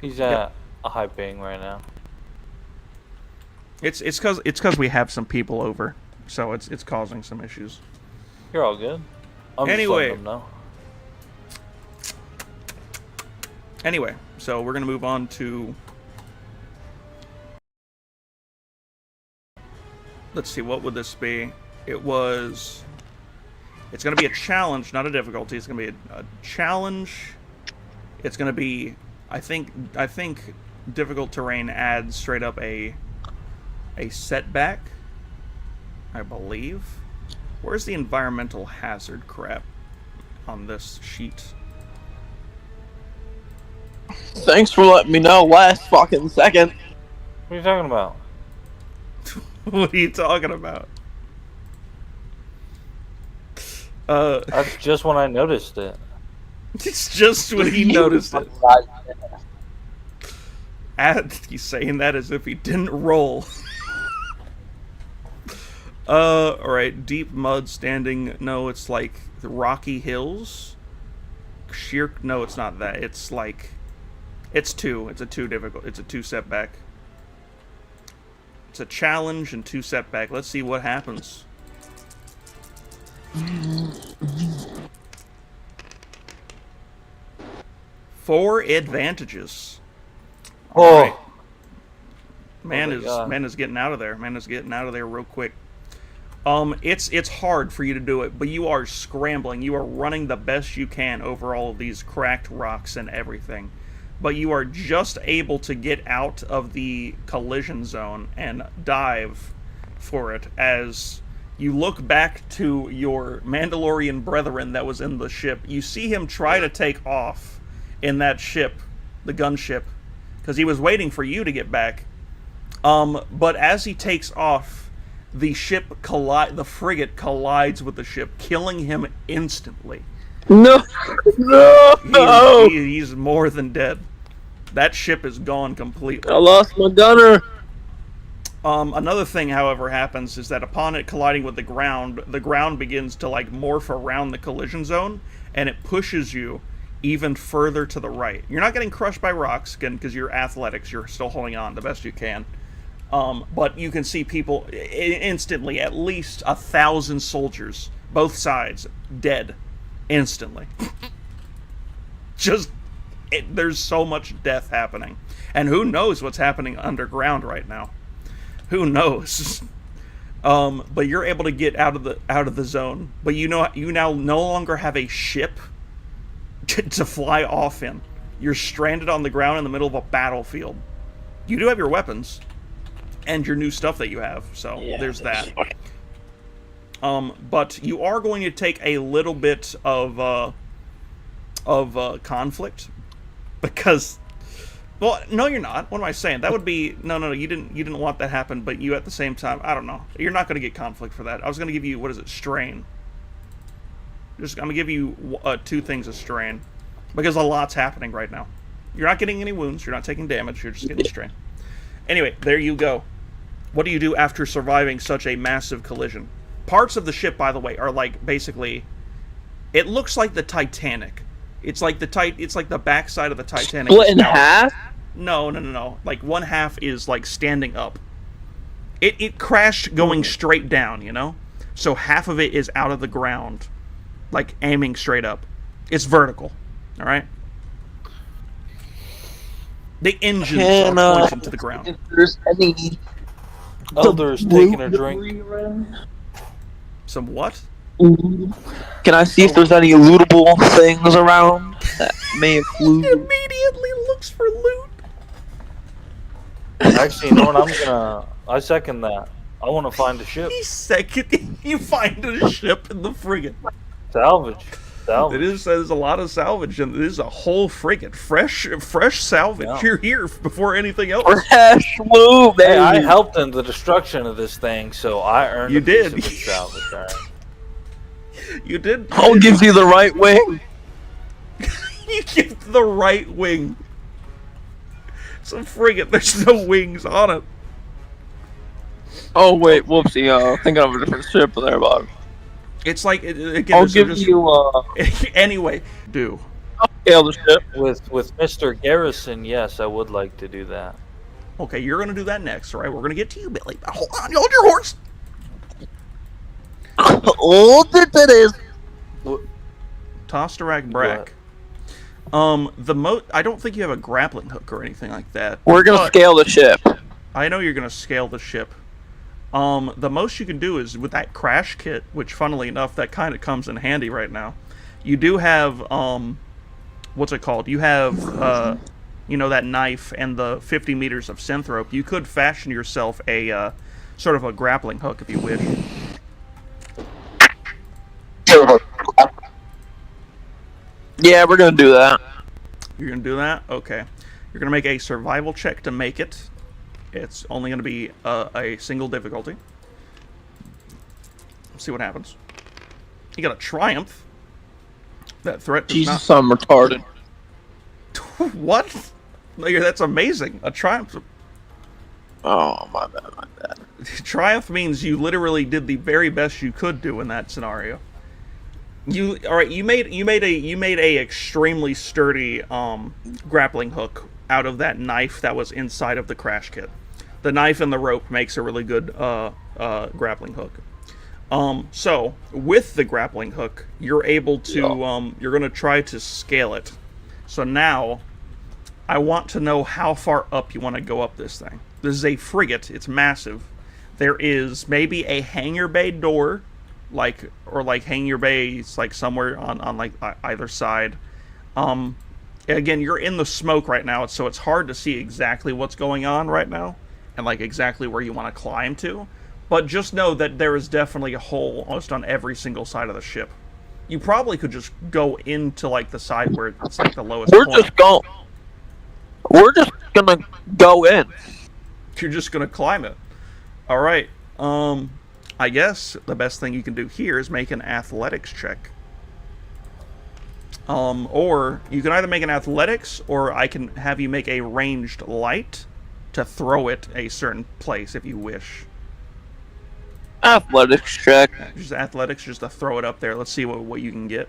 He's at a high ping right now. It's because we have some people over, so it's causing some issues. You're all good. I'm Anyway. just letting them know. Anyway, so we're gonna move on to. Let's see, what would this be? It's going to be a challenge, not a difficulty. It's going to be a challenge. It's going to be, I think difficult terrain adds straight up a setback, I believe. Where's the environmental hazard crap on this sheet? Thanks for letting me know last fucking second. What are you talking about? What are you talking about? That's just when I noticed it. It's just when he noticed it. He's saying that as if he didn't roll. Alright, deep mud standing. No, it's like the rocky hills. Sheer. No, it's not that. It's like. It's 2. It's a 2 difficult. It's a 2 setback. It's a challenge and 2 setback. Let's see what happens. Four advantages. Oh, Right. Man is getting out of there. Man is getting out of there real quick. It's hard for you to do it, but you are scrambling. You are running the best you can over all of these cracked rocks and everything. But you are just able to get out of the collision zone and dive for it as you look back to your Mandalorian brethren that was in the ship. You see him try to take off in that ship, the gunship, because he was waiting for you to get back. But as he takes off, the frigate collides with the ship, killing him instantly. No! He's more than dead. That ship is gone completely. I lost my gunner. Another thing, however, happens is that upon it colliding with the ground begins to like morph around the collision zone, and it pushes you even further to the right. You're not getting crushed by rocks, again, because you're athletics. You're still holding on the best you can. But you can see people instantly, at least 1,000 soldiers, both sides, dead instantly. There's so much death happening. And who knows what's happening underground right now. Who knows? But you're able to get out of the zone. But you now no longer have a ship to fly off in. You're stranded on the ground in the middle of a battlefield. You do have your weapons and your new stuff that you have, so there's that. But you are going to take a little bit of conflict because, well, no, you're not. What am I saying? That would be no. You didn't want that to happen, but you at the same time, I don't know. You're not going to get conflict for that. I was going to give you, what is it, strain. I'm going to give you 2 things of strain because a lot's happening right now. You're not getting any wounds. You're not taking damage. You're just getting strain. Anyway, there you go. What do you do after surviving such a massive collision? Parts of the ship, by the way, are like basically. It looks like the Titanic. It's like the backside of the Titanic. Split in half? No. Like one half is like standing up. It crashed going straight down, you know? So half of it is out of the ground, like aiming straight up. It's vertical. All right? The engines are pointing to the ground. If there's any Elders taking a drink. Some what? Can I see if there's any lootable things around that may include? He immediately looks for loot. Actually, you know what? I second that. I want to find a ship. You find a ship in the frigate. Salvage. There's a lot of salvage, and there's a whole frigate, fresh salvage. Yeah. You're here before anything else. Fresh loot, baby. Hey, I helped in the destruction of this thing, so I earned You a piece did. of its salvage. All right. You did. I'll give you the right wing. You give the right wing. It's a frigate. There's no wings on it. Oh wait, whoopsie. Thinking of a different ship there, Bob. It's like again. I'll give you. Anyway, do. I'll scale the ship. With Mr. Garrison, yes, I would like to do that. Okay, you're gonna do that next, all right? We're gonna get to you, Billy. Hold on, hold your horse. Hold it, that is. Tostarak Brack. I don't think you have a grappling hook or anything like that. We're gonna scale the ship. I know you're gonna scale the ship. The most you can do is with that crash kit, which funnily enough, that kind of comes in handy right now. You do have, what's it called? You have, that knife and the 50 meters of synth rope. You could fashion yourself a, sort of a grappling hook if you wish. Yeah, we're gonna do that. You're gonna do that? Okay. You're gonna make a survival check to make it. It's only gonna be a single difficulty. Let's see what happens. You got a triumph. That threat does Jesus, I'm retarded. What? No, that's amazing. A triumph. Oh, my bad. Triumph means you literally did the very best you could do in that scenario. You made a extremely sturdy grappling hook out of that knife that was inside of the crash kit. The knife and the rope makes a really good grappling hook. So with the grappling hook, you're able to you're gonna try to scale it. So now, I want to know how far up you want to go up this thing. This is a frigate. It's massive. There is maybe a hangar bay door, like hangar bays, like somewhere on like either side. Again, you're in the smoke right now, so it's hard to see exactly what's going on right now, and like exactly where you want to climb to. But just know that there is definitely a hole almost on every single side of the ship. You probably could just go into like the side where it's like the lowest point. We're just gonna go in. You're just gonna climb it. All right. I guess the best thing you can do here is make an athletics check. Or you can either make an athletics, or I can have you make a ranged light to throw it a certain place if you wish. Athletics check. Just athletics, just to throw it up there. Let's see what you can get.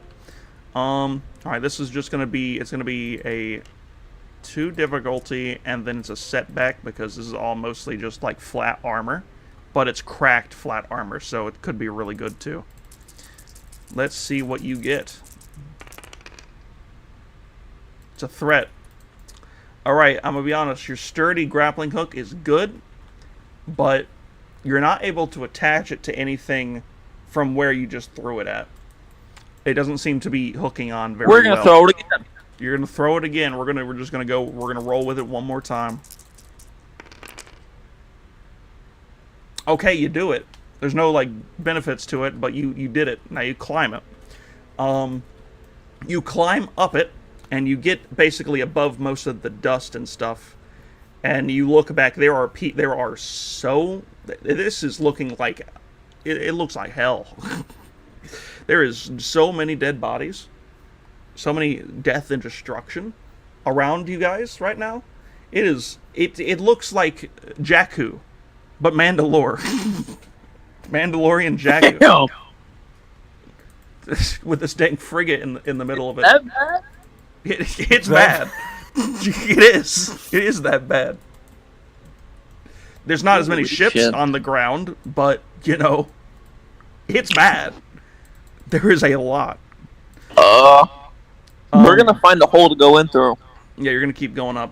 All right, this is just gonna be, it's gonna be a 2 difficulty, and then it's a setback because this is all mostly just like flat armor, but it's cracked flat armor, so it could be really good too. Let's see what you get. It's a threat. Alright, I'm gonna be honest, your sturdy grappling hook is good, but you're not able to attach it to anything from where you just threw it at. It doesn't seem to be hooking on very well. We're gonna throw it again. You're gonna throw it again. We're gonna roll with it one more time. Okay, you do it. There's no like benefits to it, but you did it. Now you climb it. You climb up it, and you get basically above most of the dust and stuff. And you look back. This is looking like it looks like hell. There is so many dead bodies, so many death and destruction around you guys right now. It looks like Jakku, but Mandalore. Mandalorian Jakku. With this dang frigate in the middle of it. That bad? It's bad. It is that bad. There's not as many ships on the ground, but you know, it's bad. There is a lot. We're gonna find a hole to go in through. Yeah, you're gonna keep going up.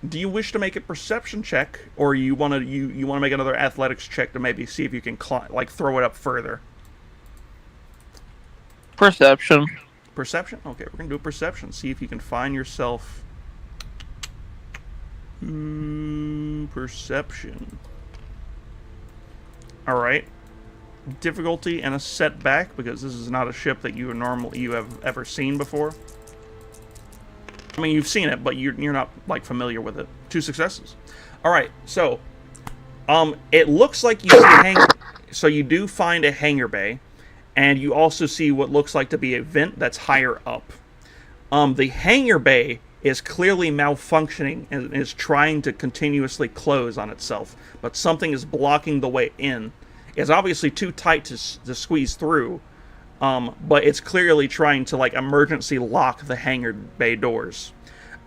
Do you wish to make a perception check, or you wanna make another athletics check to maybe see if you can throw it up further? Perception. Perception? Okay, we're gonna do a perception. See if you can find yourself. Perception. All right. Difficulty and a setback, because this is not a ship that you have ever seen before. I mean, you've seen it, but you're not like familiar with it. 2 successes. All right, so it looks like you see so you do find a hangar bay, and you also see what looks like to be a vent that's higher up. The hangar bay is clearly malfunctioning and is trying to continuously close on itself, but something is blocking the way in. It's obviously too tight to squeeze through, but it's clearly trying to like emergency lock the hangar bay doors.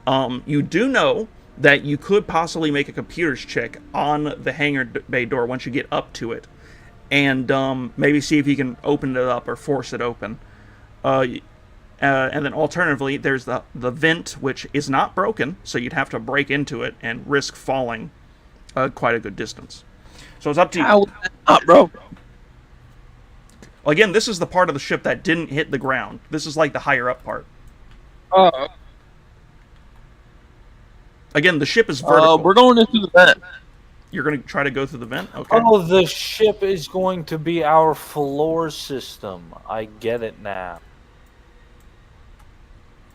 You do know that you could possibly make a computer's check on the hangar bay door once you get up to it, and maybe see if you can open it up or force it open. And then alternatively, there's the vent, which is not broken, so you'd have to break into it and risk falling quite a good distance. So it's up to you. How is that not broken? Again, this is the part of the ship that didn't hit the ground. This is like the higher up part. Again, the ship is vertical. We're going into the vent. You're going to try to go through the vent? Okay. Oh, the ship is going to be our floor system. I get it now.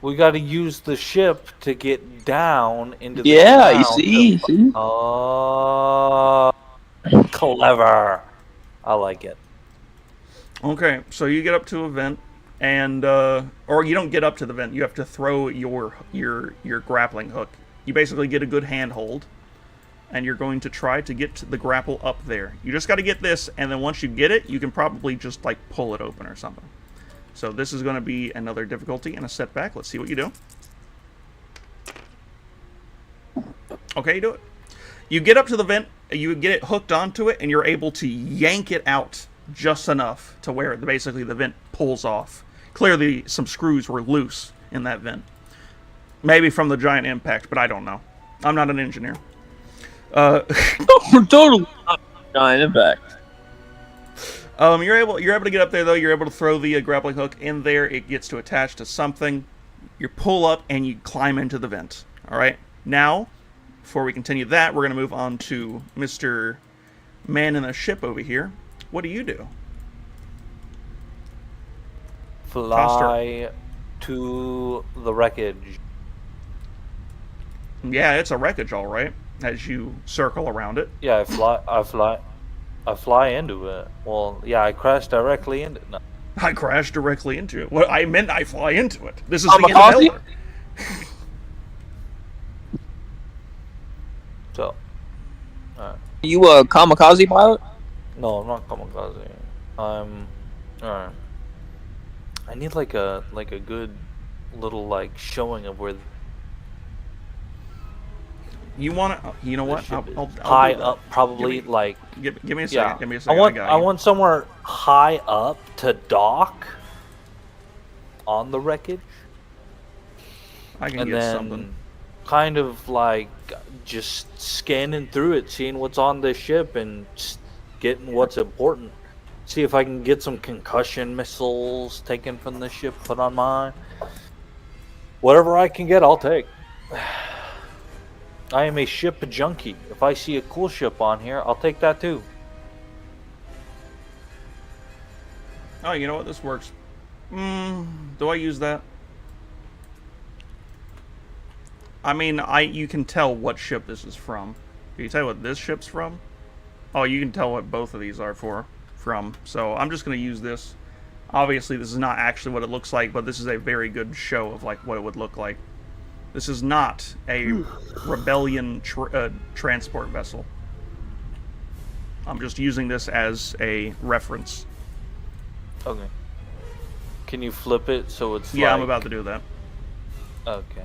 We got to use the ship to get down into the ground. You see? Oh, clever. I like it. Okay, so you get up to a vent, and or you don't get up to the vent. You have to throw your grappling hook. You basically get a good handhold, and you're going to try to get the grapple up there. You just got to get this, and then once you get it, you can probably just like pull it open or something. So this is going to be another difficulty and a setback. Let's see what you do. Okay, you do it. You get up to the vent, you get it hooked onto it, and you're able to yank it out just enough to where basically the vent pulls off. Clearly, some screws were loose in that vent. Maybe from the giant impact, but I don't know. I'm not an engineer. Totally not giant impact. You're able to get up there though. You're able to throw the grappling hook in there. It gets to attach to something. You pull up and you climb into the vent. All right. Now, before we continue that, we're going to move on to Mr. Man in the ship over here. What do you do? Fly to the wreckage. Yeah, it's a wreckage, all right. As you circle around it. Yeah, I fly into it. Well, yeah, I crash directly into it. No. I crashed directly into it. Well, I meant I fly into it. This is the end of Kamikaze? Elder. So, You a kamikaze pilot? no, I'm not kamikaze. I'm. Alright. I need like a good little like showing of where You want to? You know the what? ship I'll is. do High that. up, probably like. Give me a second. Yeah. Give me a I second. want got you. somewhere high up to dock on the wreckage, I can and get then something. kind of like just scanning through it, seeing what's on this ship, and just getting what's important. See if I can get some concussion missiles taken from the ship, put on mine. Whatever I can get, I'll take. I am a ship junkie. If I see a cool ship on here, I'll take that too. Oh, you know what? This works. Do I use that? I mean, you can tell what ship this is from. Can you tell what this ship's from? Oh, you can tell what both of these are from. So I'm just going to use this. Obviously, this is not actually what it looks like, but this is a very good show of like what it would look like. This is not a rebellion transport vessel. I'm just using this as a reference. Okay. Can you flip it so it's Yeah, like... I'm about to do that. Okay.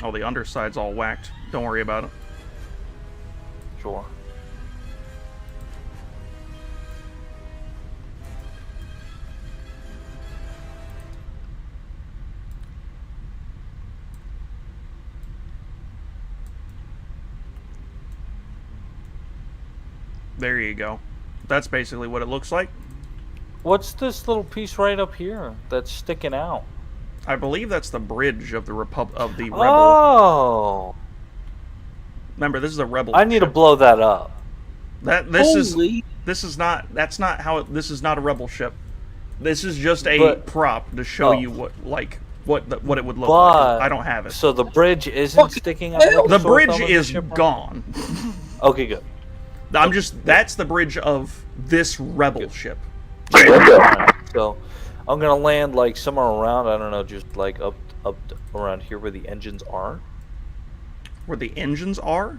Oh, the underside's all whacked. Don't worry about it. Sure. There you go. That's basically what it looks like. What's this little piece right up here that's sticking out? I believe that's the bridge of the Rebel. Oh! Remember, this is a Rebel. I need to blow that up. This is not. That's not how. This is not a Rebel ship. This is just a prop to show you what it would look like. I don't have it. So the bridge isn't sticking out. Like The sore bridge thumb of the is ship, right? gone. Okay, good. That's the bridge of this Rebel ship. Alright, so I'm gonna land like somewhere around, I don't know, just like up around here where the engines are. Where the engines are?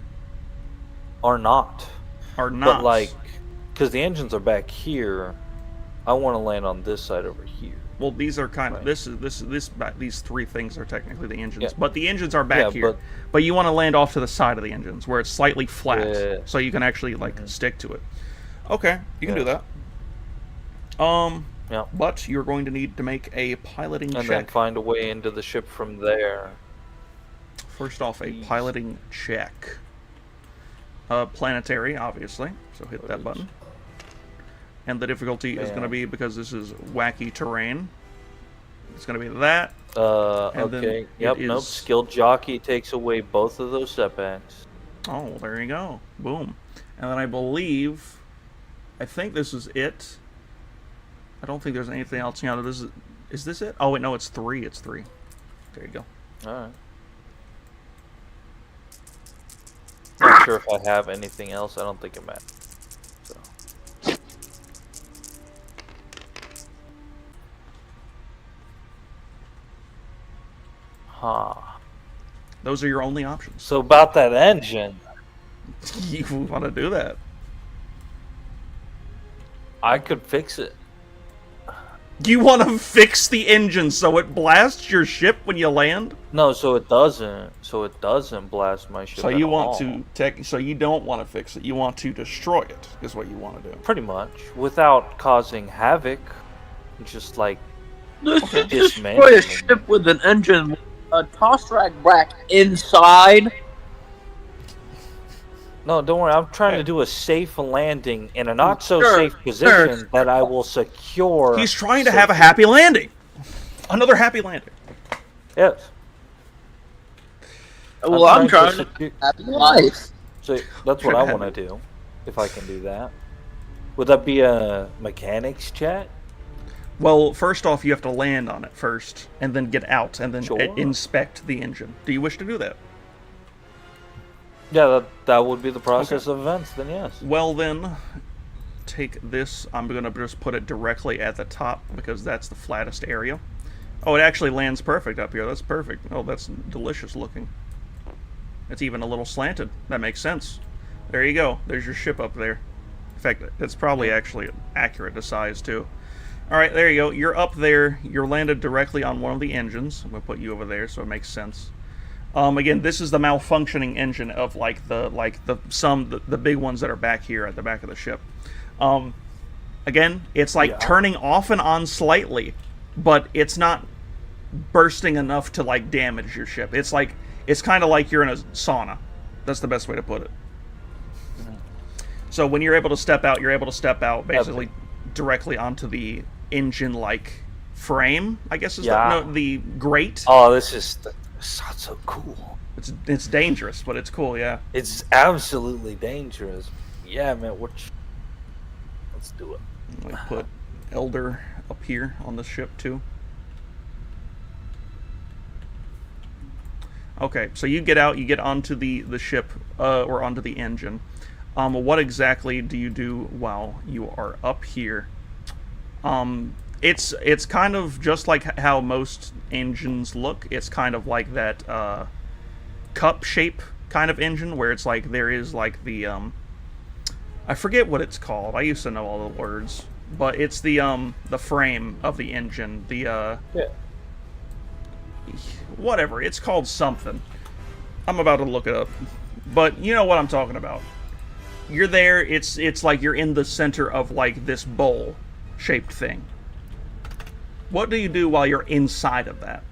Are not. Are not. But like, because the engines are back here, I want to land on this side over here. Well, these are kind of Right. these three things are technically the engines, Yeah. but the engines are back here. But you want to land off to the side of the engines where it's slightly flat, Yeah. so you can actually like stick to it. Okay, you can do that. Yeah. But you're going to need to make a piloting And check. then find a way into the ship from there. First off, a piloting check. Planetary, obviously. So hit that button. And the difficulty is going to be, because this is wacky terrain, it's going to be that. And then Okay. Yep. it Nope. is- Skilled jockey takes away both of those setbacks. Oh, there you go. Boom. And then I think this is it. I don't think there's anything else. You know, is this it? Oh, wait, no, it's 3. It's 3. There you go. All right. Not sure if I have anything else. I don't think it matters. So. Huh. Those are your only options. So about that engine, You want to do that? I could fix it. You want to fix the engine so it blasts your ship when you land? No, so it doesn't. So it doesn't blast my ship. So you at want all. to so you don't want to fix it. You want to destroy it. Is what you want to do. Pretty much, without causing havoc. Just like Let's destroy dismantling a ship with an engine with a toss rack brack inside. No, don't worry. I'm trying to do a safe landing in a not so Sure, safe position that I will secure. He's trying to have a happy landing. Another happy landing. Yes. Well, I'm trying to secure. happy life. So that's what I want to do, if I can do that. Would that be a mechanics chat? Well, first off, you have to land on it first, and then get out, and then Sure. inspect the engine. Do you wish to do that? Yeah, that would be the process of events. Then yes. Well then, take this. I'm gonna just put it directly at the top because that's the flattest area. Oh, it actually lands perfect up here. That's perfect. Oh, that's delicious looking. It's even a little slanted. That makes sense. There you go. There's your ship up there. In fact, it's probably actually accurate to size too. Alright, there you go. You're up there. You're landed directly on one of the engines. I'm going to put you over there so it makes sense. Again, this is the malfunctioning engine of the big ones that are back here at the back of the ship. Again, it's like turning off and on slightly, but it's not bursting enough to like damage your ship. It's kind of like you're in a sauna. That's the best way to put it. So when you're able to step out, you're able to step out basically directly onto the engine-like frame, I guess is the grate. Oh, this is so cool. It's dangerous, but it's cool, yeah. It's absolutely dangerous. Yeah, man, let's do it. We put Elder up here on the ship, too. Okay, so you get out, you get onto the ship, or onto the engine. What exactly do you do while you are up here? It's kind of just like how most engines look. It's kind of like that cup shape kind of engine where it's like there is like the I forget what it's called. I used to know all the words, but it's the frame of the engine. Whatever, it's called something. I'm about to look it up, but you know what I'm talking about. You're there. It's like you're in the center of like this bowl shaped thing. What do you do while you're inside of that?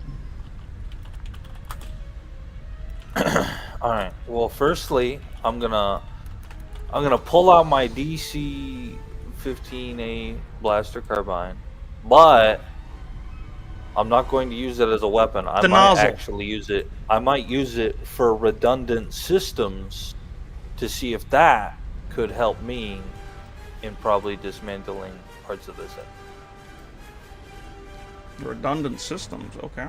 All right. Well, firstly, I'm gonna pull out my DC-15A blaster carbine, but I'm not going to use it as a weapon. I might actually use it. I might use it for redundant systems to see if that could help me in probably dismantling parts of this. Redundant systems. Okay.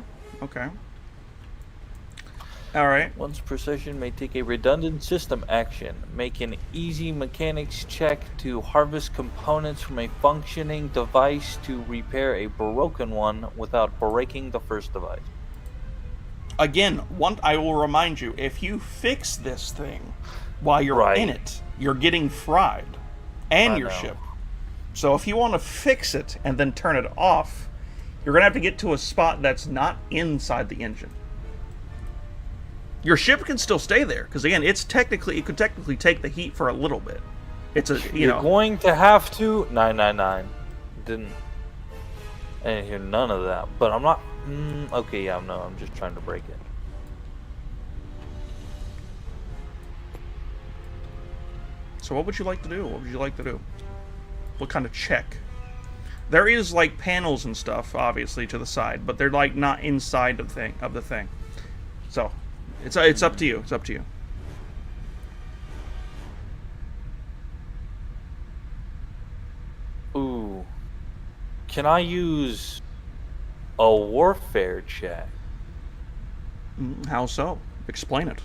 All right. One's precision may take a redundant system action. Make an easy mechanics check to harvest components from a functioning device to repair a broken one without breaking the first device. Again, I will remind you, if you fix this thing while you're in it, you're getting fried. And your ship. So if you want to fix it and then turn it off, you're going to have to get to a spot that's not inside the engine. Your ship can still stay there, because again, it could technically take the heat for a little bit. You're going to have to 999. I didn't hear none of that, but I'm not. Okay, yeah, no, I'm just trying to break it. So what would you like to do? What kind of check? There is like panels and stuff, obviously, to the side, but they're like not inside of the thing. So it's up to you. It's up to you. Ooh, can I use a warfare check? How so? Explain it.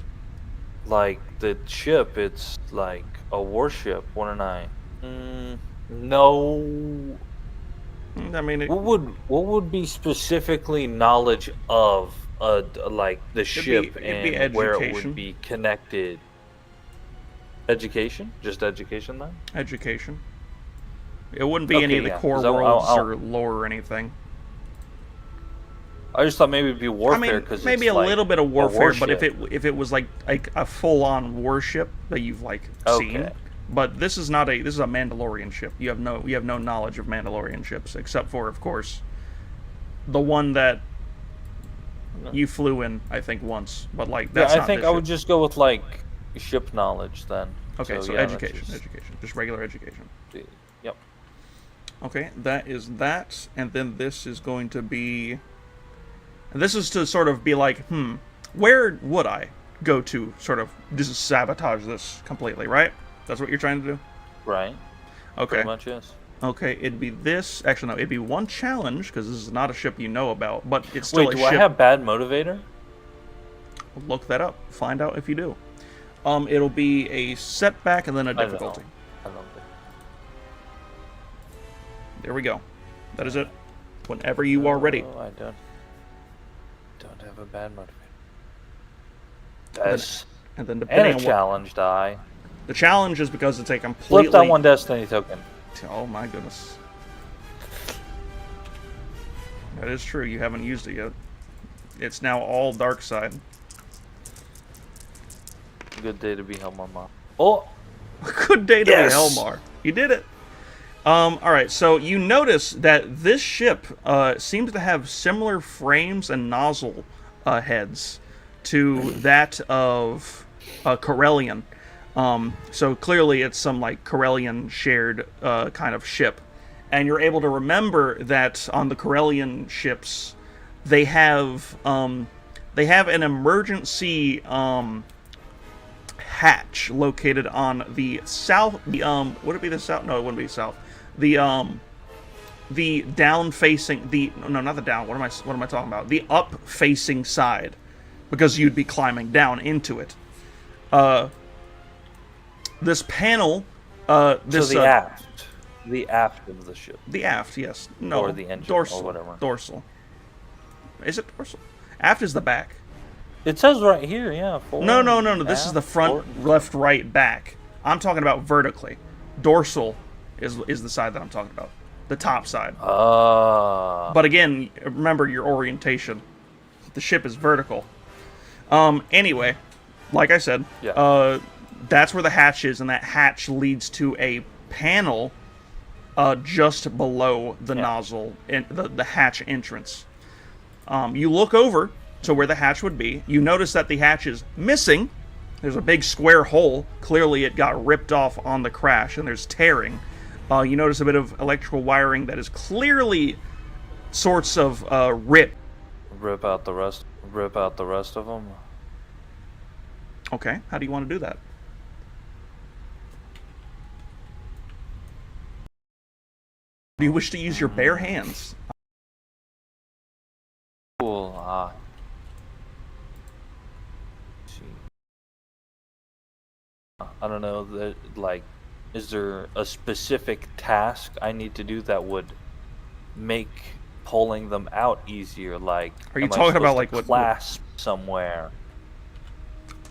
Like the ship, it's like a warship, wouldn't I? No. I mean, what would be specifically knowledge of like the ship and where it would be connected? Education? Just education then? Education. It wouldn't be any of the core worlds or lore or anything. I just thought maybe it'd be warfare because maybe a little bit of warfare, but if it was like a full-on warship that you've like seen. But this is a Mandalorian ship. You have no knowledge of Mandalorian ships except for, of course, the one that you flew in, I think, once. But like that's not this ship. I would just go with like ship knowledge then. Okay, so education, just regular education. Yep. Okay, that is that, and then this is going to be. And this is to sort of be like, where would I go to sort of just sabotage this completely, right? That's what you're trying to do? Right. Okay. Pretty much, yes. Okay, it'd be this. Actually, no, it'd be one challenge, because this is not a ship you know about, but it's still a ship. Wait, do I have bad motivator? Look that up. Find out if you do. It'll be a setback and then a difficulty. I don't think. There we go. That is it. Whenever you are ready. I don't have a bad motivator. And then And depending a on challenge die. the challenge is because it's a completely... Flip that one destiny token. Oh my goodness. That is true. You haven't used it yet. It's now all dark side. Good day to be Helmar. Oh! Good day to Yes! be Helmar. You did it. Alright, so you notice that this ship seems to have similar frames and nozzle heads to that of Corellian. So clearly it's some like Corellian shared kind of ship. And you're able to remember that on the Corellian ships, they have an emergency hatch located on the south. Would it be the south? No, it wouldn't be south. The down facing no, not the down. What am I talking about? The up facing side, because you'd be climbing down into it. This panel. This so the aft. The aft of the ship. The aft, yes. No, or the engine, dorsal, or whatever. Dorsal. Is it dorsal? Aft is the back. It says right here, yeah. Forward, No. This is aft, the front, forward. left, right, back. I'm talking about vertically. Dorsal is the side that I'm talking about. The top side. But again, remember your orientation. The ship is vertical. Anyway, like I said, Yeah. That's where the hatch is, and that hatch leads to a panel just below the nozzle and the hatch entrance. You look over to where the hatch would be. You notice that the hatch is missing. There's a big square hole. Clearly it got ripped off on the crash, and there's tearing. You notice a bit of electrical wiring that is clearly sorts of ripped. Rip out the rest of them. Okay, how do you want to do that? Do you wish to use your bare hands? Cool. I don't know that, like, is there a specific task I need to do that would make pulling them out easier? Like, are you am I talking about supposed like to what clasp somewhere?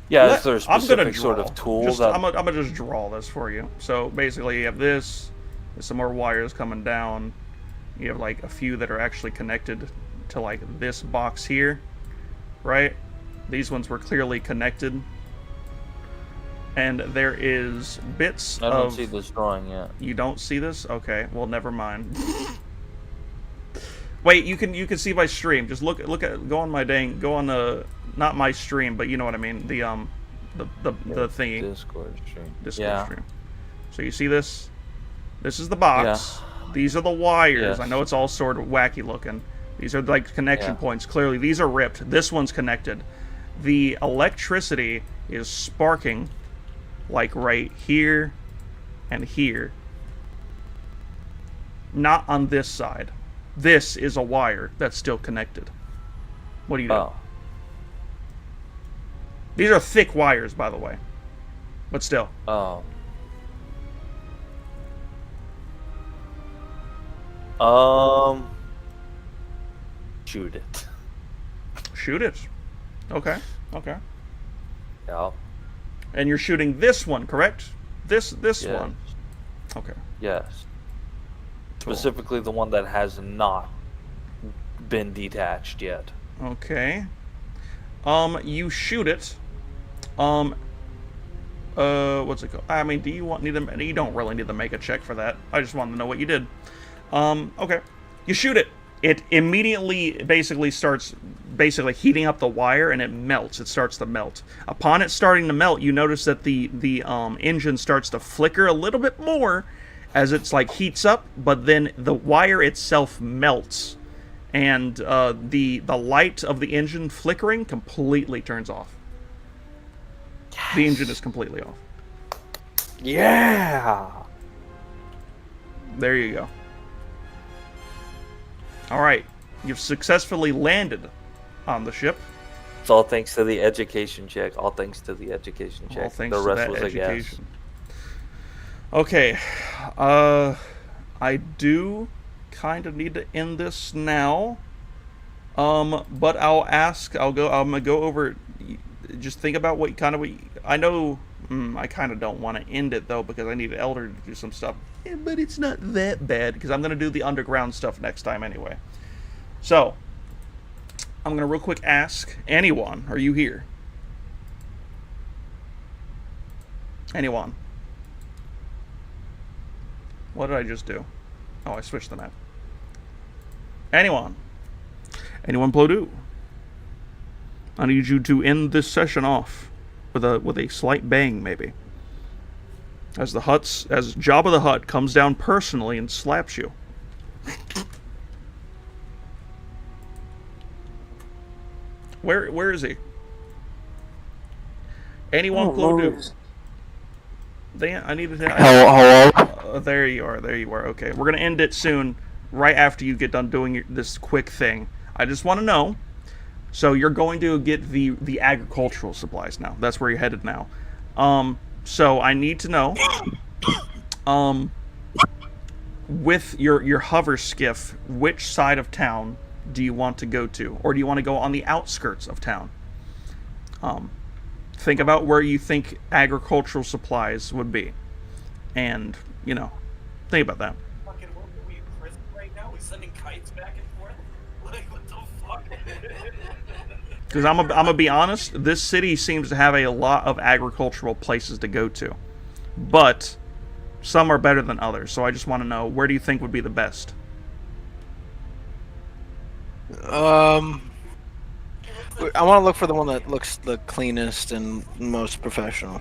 Yeah, is there a specific sort of tool that I'm gonna just draw this for you. So basically, you have this. There's some more wires coming down. You have like a few that are actually connected to like this box here, right? These ones were clearly connected. And there is bits I don't see this drawing yet. You don't see this? Okay, well, never mind. Wait, you can see my stream. Just look at go on not my stream, but you know what I mean. The thingy. Discord stream. Discord stream. So you see this? This is the box. Yeah. These are the wires. Yes. I know it's all sort of wacky looking. These are like connection points. Clearly, these are ripped. This one's connected. The electricity is sparking, like right here and here. Not on this side. This is a wire that's still connected. What do you do? Oh. These are thick wires, by the way. But still. Oh. Shoot it. Shoot it. Okay. Okay. Yeah. And you're shooting this one, correct? This one. Okay. Yes. Cool. Specifically the one that has not been detached yet. Okay. You shoot it. What's it called? I mean, do you need them? You don't really need to make a check for that. I just wanted to know what you did. Okay. You shoot it. It immediately basically starts heating up the wire, and it melts. It starts to melt. Upon it starting to melt, you notice that the engine starts to flicker a little bit more as it's like heats up, but then the wire itself melts, and the light of the engine flickering completely turns off. Yes. The engine is completely off. Yeah. There you go. All right, you've successfully landed on the ship. It's all thanks to the education check. All thanks to the education check. All thanks The to rest that was a guess. education. Okay, I do kind of need to end this now. But I'm gonna go over. Just think about what I know. I kind of don't want to end it though because I need Elder to do some stuff. Yeah, but it's not that bad because I'm gonna do the underground stuff next time anyway. So I'm gonna real quick ask anyone. Are you here? Anyone? What did I just do? Oh, I switched the map. Anyone? Anyone Plodu? I need you to end this session off with a slight bang, maybe. As Jabba the Hutt comes down personally and slaps you. Where is he? Anyone Plodu? I needed to. Hello? There you are. There you are. Okay, we're gonna end it soon, right after you get done doing this quick thing. I just want to know. So you're going to get the agricultural supplies now. That's where you're headed now. So I need to know. With your hover skiff, which side of town do you want to go to, or do you want to go on the outskirts of town? Think about where you think agricultural supplies would be, and think about that. Fucking, what are we in prison right now? We sending kites back and forth? Like, what the fuck? Because I'm gonna be honest, this city seems to have a lot of agricultural places to go to, but some are better than others. So I just want to know, where do you think would be the best? I want to look for the one that looks the cleanest and most professional.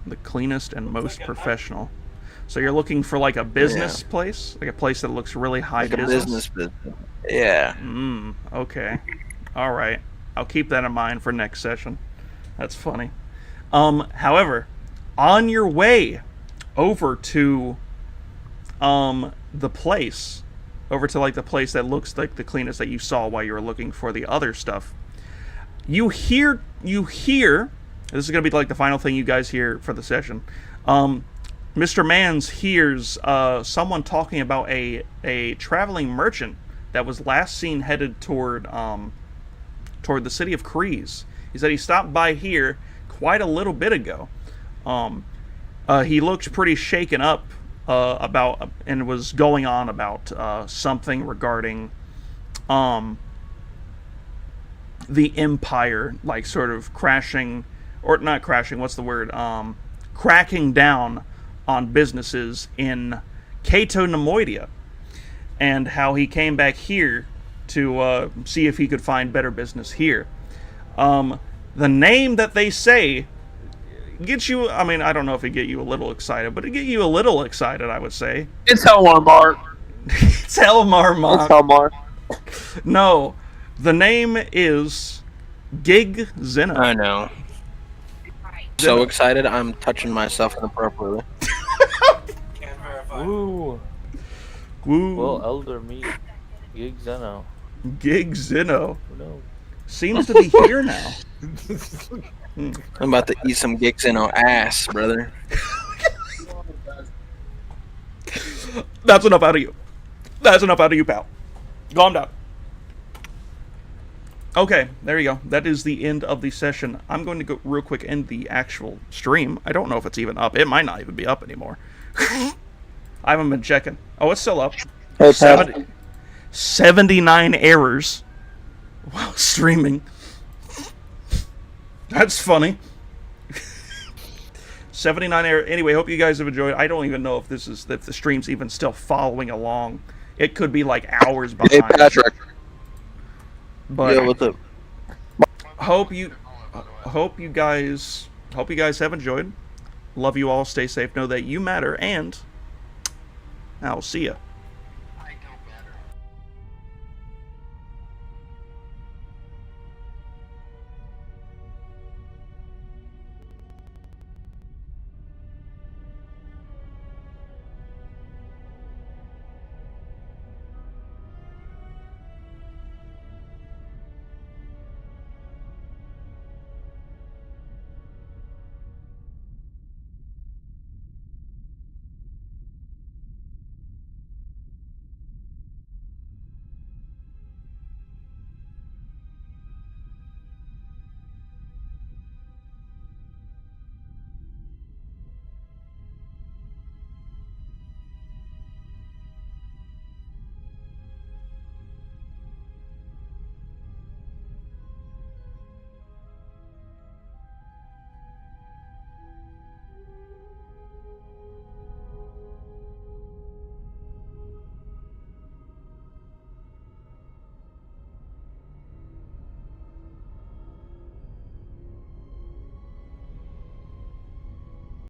The cleanest and most professional. So you're looking for like a business place, like a place that looks really high Like a business. business. Yeah. Okay. All right. I'll keep that in mind for next session. That's funny. However, on your way over to the place, the place that looks like the cleanest that you saw while you were looking for the other stuff, you hear this is going to be like the final thing you guys hear for the session. Mr. Mans hears someone talking about a traveling merchant that was last seen headed toward the city of Kreese. He said he stopped by here quite a little bit ago. He looked pretty shaken up about and was going on about something regarding the Empire, like sort of crashing, or not crashing, what's the word? Cracking down on businesses in Cato Nemoidia, and how he came back here to see if he could find better business here. The name that they say gets you, I mean, I don't know if it get you a little excited, but it get you a little excited, I would say. It's Helmar Mark. It's Helmar Mark. It's Helmar. No, the name is Gig Zeno. I know. So excited, I'm touching myself inappropriately. Can't verify. Woo. Woo. Well, Elder meet Gig Zeno. Gig Zeno Who knows? seems to be here now. I'm about to eat some gigs in our ass, brother. That's enough out of you. That's enough out of you, pal. Calm down. Okay, there you go. That is the end of the session. I'm going to go real quick end the actual stream. I don't know if it's even up. It might not even be up anymore. I haven't been checking. Oh, it's still up. Hey, 79 errors while streaming. That's funny. 79 errors. Anyway, hope you guys have enjoyed. I don't even know if if the stream's even still following along. It could be like hours behind. Hey, Patrick. But Yeah, what's up? hope you guys have enjoyed. Love you all. Stay safe. Know that you matter, and I'll see ya.